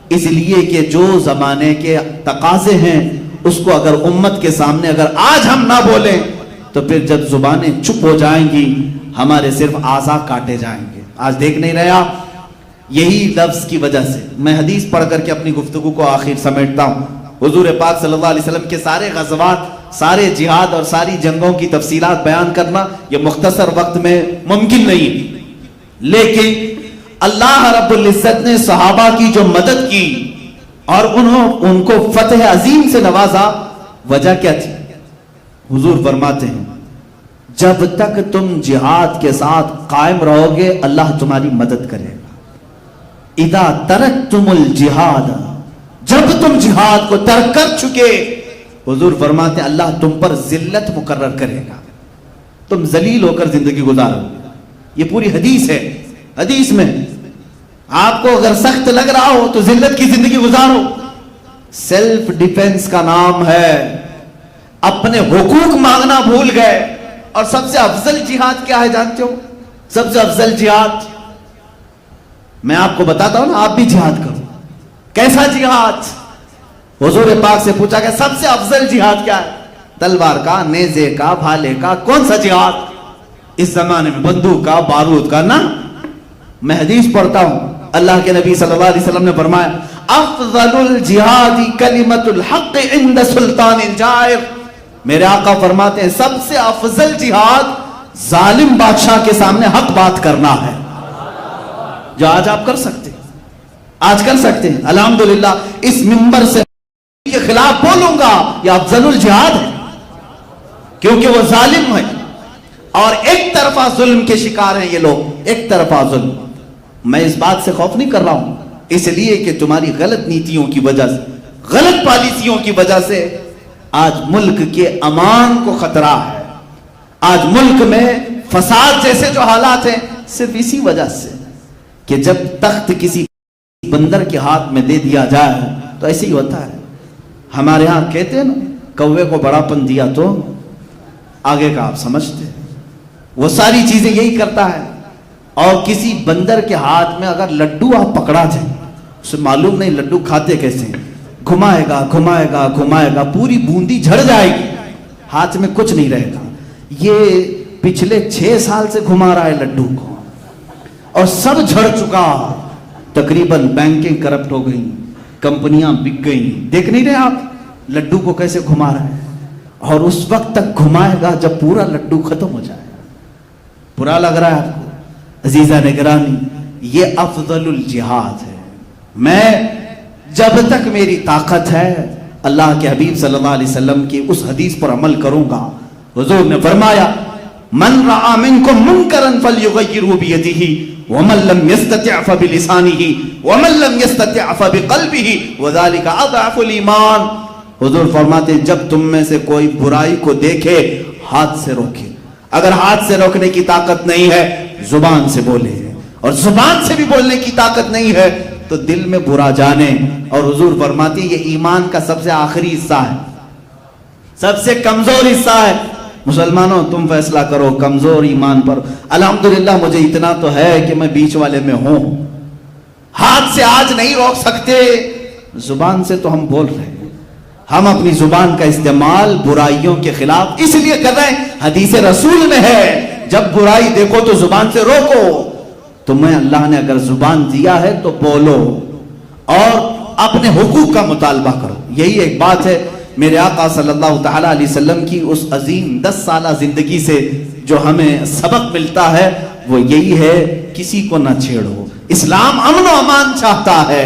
اس لیے کہ جو زمانے کے تقاضے ہیں اس کو اگر امت کے سامنے اگر آج ہم نہ بولیں تو پھر جب زبانیں چپ ہو جائیں گی ہمارے صرف اعضاء کاٹے جائیں گے۔ آج دیکھ نہیں رہا، یہی لفظ کی وجہ سے میں حدیث پڑھ کر کے اپنی گفتگو کو آخر سمیٹتا ہوں۔ حضور پاک صلی اللہ علیہ وسلم کے سارے غزوات، سارے جہاد اور ساری جنگوں کی تفصیلات بیان کرنا یہ مختصر وقت میں ممکن نہیں، لیکن اللہ رب العزت نے صحابہ کی جو مدد کی اور ان کو فتح عظیم سے نوازا، وجہ کیا تھی؟ حضور فرماتے ہیں جب تک تم جہاد کے ساتھ قائم رہو گے اللہ تمہاری مدد کرے گا۔ اذا ترکتم الجہاد، جب تم جہاد کو ترک کر چکے، حضور فرماتے ہیں اللہ تم پر ذلت مقرر کرے گا، تم ذلیل ہو کر زندگی گزارو۔ یہ پوری حدیث ہے، حدیث میں آپ کو اگر سخت لگ رہا ہو تو ذلت کی زندگی گزارو۔ سیلف ڈیفنس کا نام ہے، اپنے حقوق مانگنا بھول گئے۔ اور سب سے افضل جہاد کیا ہے جانتے ہو؟ سب سے افضل جہاد میں آپ کو بتاتا ہوں نا، آپ بھی جہاد کرو۔ کیسا جہاد؟ حضور پاک سے پوچھا کہ سب سے افضل جہاد کیا ہے؟ تلوار کا، نیزے کا، بھالے کا، کون سا جہاد؟ اس زمانے میں بندوق کا، بارود کا نا۔ میں حدیث پڑھتا ہوں، اللہ کے نبی صلی اللہ علیہ وسلم نے فرمایا افضل الجہاد کلمۃ الحق عند سلطان الجائر۔ میرے آقا فرماتے ہیں سب سے افضل جہاد ظالم بادشاہ کے سامنے حق بات کرنا ہے، جو آج آپ کر سکتے ہیں، آج کر سکتے ہیں۔ الحمدللہ اس منبر سے کے خلاف بولوں گا، یہ افضل الجہاد ہے، کیونکہ وہ ظالم ہے اور ایک طرفہ ظلم کے شکار ہیں یہ لوگ، ایک طرفہ ظلم۔ میں اس بات سے خوف نہیں کر رہا ہوں، اس لیے کہ تمہاری غلط نیتیوں کی وجہ سے، غلط پالیسیوں کی وجہ سے آج ملک کے امان کو خطرہ ہے۔ آج ملک میں فساد جیسے جو حالات ہیں صرف اسی وجہ سے کہ جب تخت کسی بندر کے ہاتھ میں دے دیا جائے تو ایسے ہی ہوتا ہے۔ ہمارے ہاں کہتے ہیں نا کوے کو بڑا پن دیا تو آگے کا آپ سمجھتے ہیں، وہ ساری چیزیں یہی کرتا ہے۔ اور کسی بندر کے ہاتھ میں اگر لڈو آپ پکڑا جائیں، اسے معلوم نہیں لڈو کھاتے کیسے ہیں، گھمائے گا گھمائے گا گھمائے گا، پوری بوندی جھڑ جائے گی، ہاتھ میں کچھ نہیں رہے گا۔ یہ پچھلے 6 سال سے گھما رہا ہے لڈو کو اور سب جھڑ چکا، تقریباً بینکیں کرپٹ ہو گئی، کمپنیاں بک گئی۔ دیکھ نہیں رہے آپ لڈو کو کیسے گھما رہا ہے، اور اس وقت تک گھمائے گا جب پورا لڈو ختم ہو جائے۔ برا لگ رہا ہے آپ کو؟ عزیزہ نگرانی، یہ افضل الجہاد ہے۔ میں جب تک میری طاقت ہے اللہ کے حبیب صلی اللہ علیہ وسلم کی اس حدیث پر عمل کروں گا۔ حضور نے فرمایا من رأى منکم منکرا فلیغیرہ بیدہ ومن لم یستطع فبلسانہ ومن لم یستطع فبقلبہ وذلک اضعف الایمان۔ حضور فرماتے جب تم میں سے کوئی برائی کو دیکھے ہاتھ سے روکے، اگر ہاتھ سے روکنے کی طاقت نہیں ہے زبان سے بولے، اور زبان سے بھی بولنے کی طاقت نہیں ہے تو دل میں برا جانے. اور حضور فرماتی یہ ایمان کا سب سے آخری حصہ ہے، سب سے کمزور حصہ ہے. مسلمانوں تم فیصلہ کرو کمزور ایمان پر. الحمدللہ مجھے اتنا تو ہے کہ میں بیچ والے میں ہوں. ہاتھ سے آج نہیں روک سکتے، زبان سے تو ہم بول رہے ہیں. ہم اپنی زبان کا استعمال برائیوں کے خلاف اس لیے کر رہے ہیں، حدیث رسول میں ہے جب برائی دیکھو تو زبان سے روکو. تمہیں اللہ نے اگر زبان دیا ہے تو بولو اور اپنے حقوق کا مطالبہ کرو. یہی ایک بات ہے میرے آقا صلی اللہ تعالی علیہ وسلم کی اس عظیم 10 سالہ زندگی سے جو ہمیں سبق ملتا ہے وہ یہی ہے، کسی کو نہ چھیڑو. اسلام امن و امان چاہتا ہے،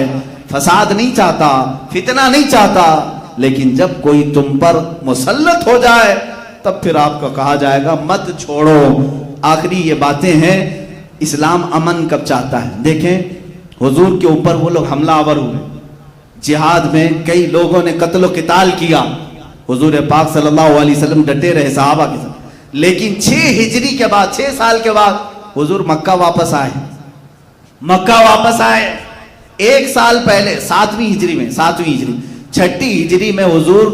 فساد نہیں چاہتا، فتنہ نہیں چاہتا. لیکن جب کوئی تم پر مسلط ہو جائے تب پھر آپ کو کہا جائے گا مت چھوڑو. آخری یہ باتیں ہیں. اسلام امن کب چاہتا ہے؟ دیکھیں حضور کے اوپر وہ لوگ حملہ آور ہوئے، جہاد میں کئی لوگوں نے قتل و قتال کیا. حضور پاک صلی اللہ علیہ وسلم ڈٹے رہے صحابہ کے ساتھ. لیکن 6 ہجری کے بعد، 6 سال کے بعد حضور مکہ واپس آئے. مکہ واپس آئے. 1 سال پہلے 7ویں ہجری میں، 6ٹی ہجری میں حضور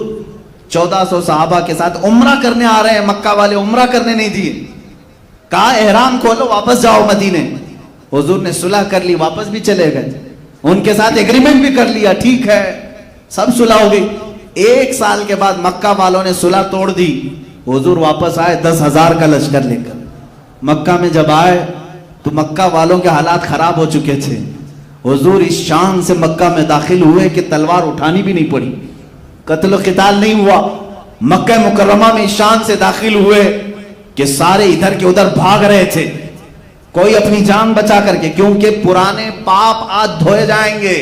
1400 صحابہ کے ساتھ عمرہ کرنے آ رہے ہیں. مکہ والے عمرہ کرنے نہیں دیے، کہا احرام کھولو واپس جاؤ مدینے. حضور نے صلح کر لی، واپس بھی چلے گئے. ان کے ساتھ ایگریمنٹ بھی کر لیا، ٹھیک ہے سب صلح ہو گئی. 1 سال کے بعد مکہ والوں نے صلح توڑ دی. حضور واپس آئے 10,000 کا لشکر لے کر. مکہ میں جب آئے تو مکہ والوں کے حالات خراب ہو چکے تھے. حضور اس شان سے مکہ میں داخل ہوئے کہ تلوار اٹھانی بھی نہیں پڑی، قتل و قتال نہیں ہوا. مکہ مکرمہ میں اس شان سے داخل ہوئے کہ سارے ادھر کے ادھر بھاگ رہے تھے، کوئی اپنی جان بچا کر کے، کیونکہ پرانے پاپ آج دھوئے جائیں گے،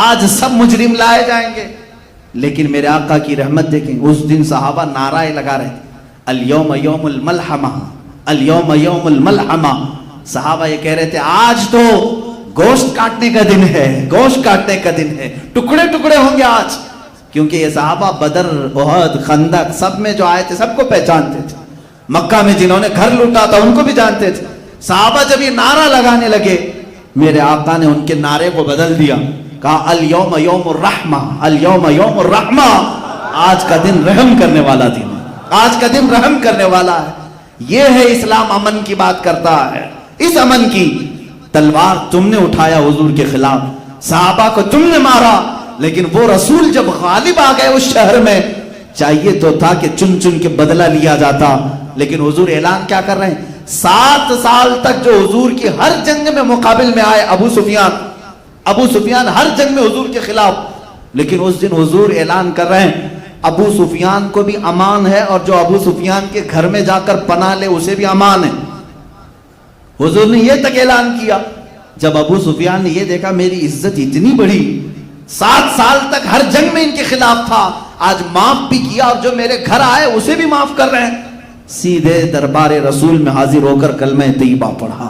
آج سب مجرم لائے جائیں گے. لیکن میرے آقا کی رحمت دیکھیں، اس دن صحابہ نعرہ لگا رہے تھے الیوم یوم الملحمہ، الیوم یوم الملحمہ. صحابہ یہ کہہ رہے تھے آج تو گوشت کاٹنے کا دن ہے، گوشت کاٹنے کا دن ہے، ٹکڑے ٹکڑے ہوں گے آج. کیونکہ یہ صحابہ بدر، احد، خندق سب میں جو آئے تھے سب کو پہچانتے تھے. مکہ میں جنہوں نے گھر لوٹا تھا ان کو بھی جانتے تھے. صحابہ جب یہ نعرہ لگانے لگے میرے آقا نے ان کے نعرے کو بدل دیا، کہا الیوم یوم الرحمہ، الیوم یوم الرحمہ. آج کا دن رحم کرنے والا دن ہے، آج کا دن رحم کرنے والا ہے. یہ ہے اسلام امن کی بات کرتا ہے. اس امن کی تلوار تم نے اٹھایا حضور کے خلاف، صحابہ کو تم نے مارا. لیکن وہ رسول جب غالب آ گئے اس شہر میں، چاہیے تو تھا کہ چن چن کے بدلہ لیا جاتا. لیکن حضور اعلان کیا کر رہے ہیں؟ 7 سال تک جو حضور کی ہر جنگ میں مقابل میں آئے، ابو سفیان ہر جنگ میں حضور کے خلاف. لیکن اس دن حضور اعلان کر رہے ہیں ابو سفیان کو بھی امان ہے، اور جو ابو سفیان کے گھر میں جا کر پناہ لے اسے بھی امان ہے. حضور نے یہ تک اعلان کیا. جب ابو سفیان نے یہ دیکھا میری عزت اتنی بڑی، 7 سال تک ہر جنگ میں ان کے خلاف تھا، آج معاف بھی کیا اور جو میرے گھر آئے اسے بھی معاف کر رہے ہیں. سیدھے دربار رسول میں حاضر ہو کر کلمہ طیبہ پڑھا،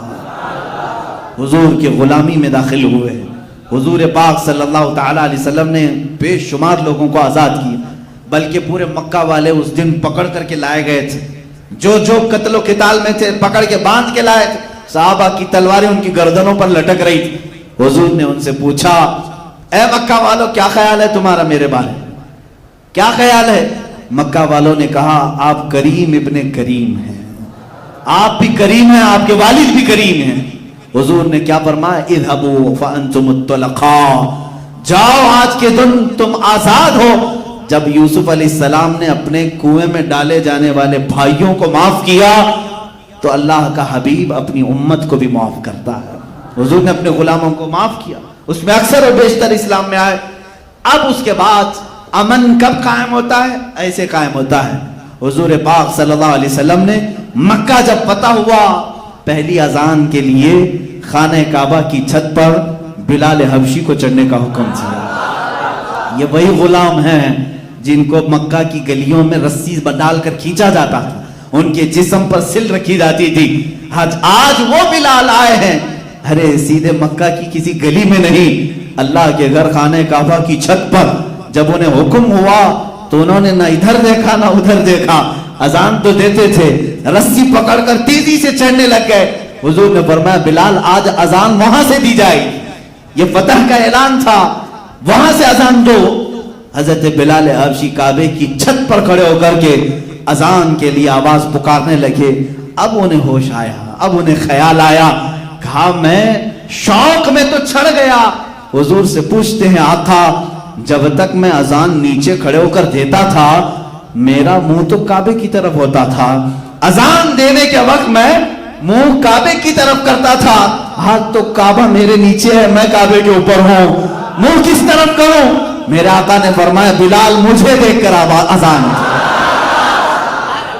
حضور کی غلامی میں داخل ہوئے. حضور پاک صلی اللہ تعالی علیہ وسلم نے بے شمار لوگوں کو آزاد کیا، بلکہ پورے مکہ والے اس دن پکڑ کر کے لائے گئے تھے. جو جو قتل و قتال میں تھے پکڑ کے باندھ کے لائے تھے. صحابہ کی تلواریں ان کی گردنوں پر لٹک رہی تھی. حضور نے ان سے پوچھا اے مکہ والوں کیا خیال ہے تمہارا میرے بارے، کیا خیال ہے؟ مکہ والوں نے کہا آپ کریم ابن کریم ہیں، آپ بھی کریم ہیں، آپ کے والد بھی کریم ہیں. حضور نے کیا فرمایا؟ اذهبوا فانتم الطلقاء، جاؤ آج کے دن تم آزاد ہو. جب یوسف علیہ السلام نے اپنے کنویں میں ڈالے جانے والے بھائیوں کو معاف کیا تو اللہ کا حبیب اپنی امت کو بھی معاف کرتا ہے. حضور نے اپنے غلاموں کو معاف کیا، اس میں اکثر و بیشتر اسلام میں آئے. اب اس کے بعد امن کب قائم ہوتا ہے؟ ایسے قائم ہوتا ہے. حضور پاک صلی اللہ علیہ وسلم نے مکہ جب فتح ہوا، پہلی اذان کے لیے خانہ کعبہ کی چھت پر بلال حبشی کو چڑھنے کا حکم دیا. یہ وہی غلام ہیں جن کو مکہ کی گلیوں میں رسی ڈال کر کھینچا جاتا تھا، ان کے جسم پر سل رکھی جاتی تھی. آج وہ بلال آئے ہیں، ارے سیدھے مکہ کی کسی گلی میں نہیں، اللہ کے گھر خانہ کعبہ کی چھت پر. جب انہیں حکم ہوا تو انہوں نے نہ ادھر دیکھا نہ ادھر دیکھا، اذان تو دیتے تھے، رسی پکڑ کر تیزی سے چڑھنے لگ گئے. حضور نے فرمایا بلال آج اذان وہاں سے دی جائے گی، یہ فتح کا اعلان تھا، وہاں سے اذان دو. حضرت بلال حبشی کعبے کی چھت پر کھڑے ہو کر کے اذان کے لیے آواز پکارنے لگے. اب انہیں ہوش آیا، اب انہیں خیال آیا، کہا میں شوق میں تو چھڑ گیا. حضور سے پوچھتے ہیں آقا جب تک میں اذان نیچے کھڑے ہو کر دیتا تھا میرا منہ تو کعبے کی طرف ہوتا تھا، اذان دینے کے وقت میں منہ کعبے کی طرف کرتا تھا، ہاتھ تو کعبہ میرے نیچے ہے، میں کعبے کے اوپر ہوں، منہ کس طرف کروں؟ میرے آقا نے فرمایا بلال مجھے دیکھ کر اذان دو،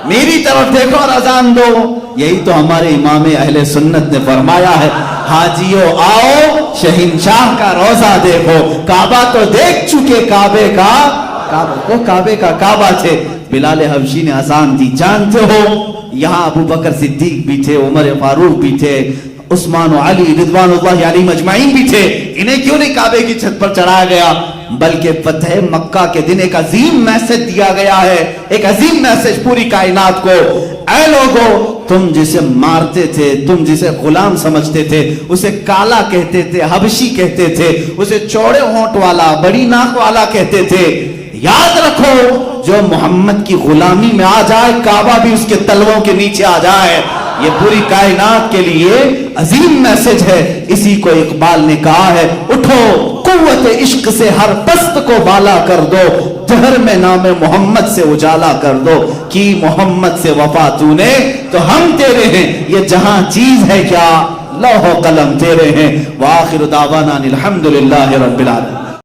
میری طرف دیکھو اور اذان دو. یہی تو ہمارے امام اہل سنت نے فرمایا ہے، حاجیو آؤ شہنشاہ کا روزہ دیکھو. کعبہ تو دیکھ چکے، کعبے کا کعبے کا کعبہ تھے. بلال حبشی نے اذان دی. جانتے ہو یہاں ابو بکر صدیق بھی تھے، عمر فاروق بھی تھے، عثمان و علی رضوان اللہ علیہم اجمعین بھی تھے. انہیں کیوں نہیں کعبے کی چھت پر چڑھایا گیا؟ بلکہ فتح مکہ کے دن ایک عظیم میسج دیا گیا ہے، ایک عظیم میسج پوری کائنات کو. اے لوگو تم جسے مارتے تھے، تم جسے غلام سمجھتے تھے، اسے کالا کہتے تھے، حبشی کہتے تھے، اسے چوڑے ہونٹ والا بڑی ناک والا کہتے تھے، یاد رکھو جو محمد کی غلامی میں آ جائے کعبہ بھی اس کے تلووں کے نیچے آ جائے. یہ پوری کائنات کے لیے عظیم میسج ہے. اسی کو اقبال نے کہا ہے، اٹھو قوت عشق سے ہر پست کو بالا کر دو، جہر میں نام محمد سے اجالا کر دو. کی محمد سے وفا تو نے تو ہم تیرے ہیں، یہ جہاں چیز ہے کیا لوح و قلم تیرے ہیں. وآخر دعوانا الحمدللہ رب العالمین.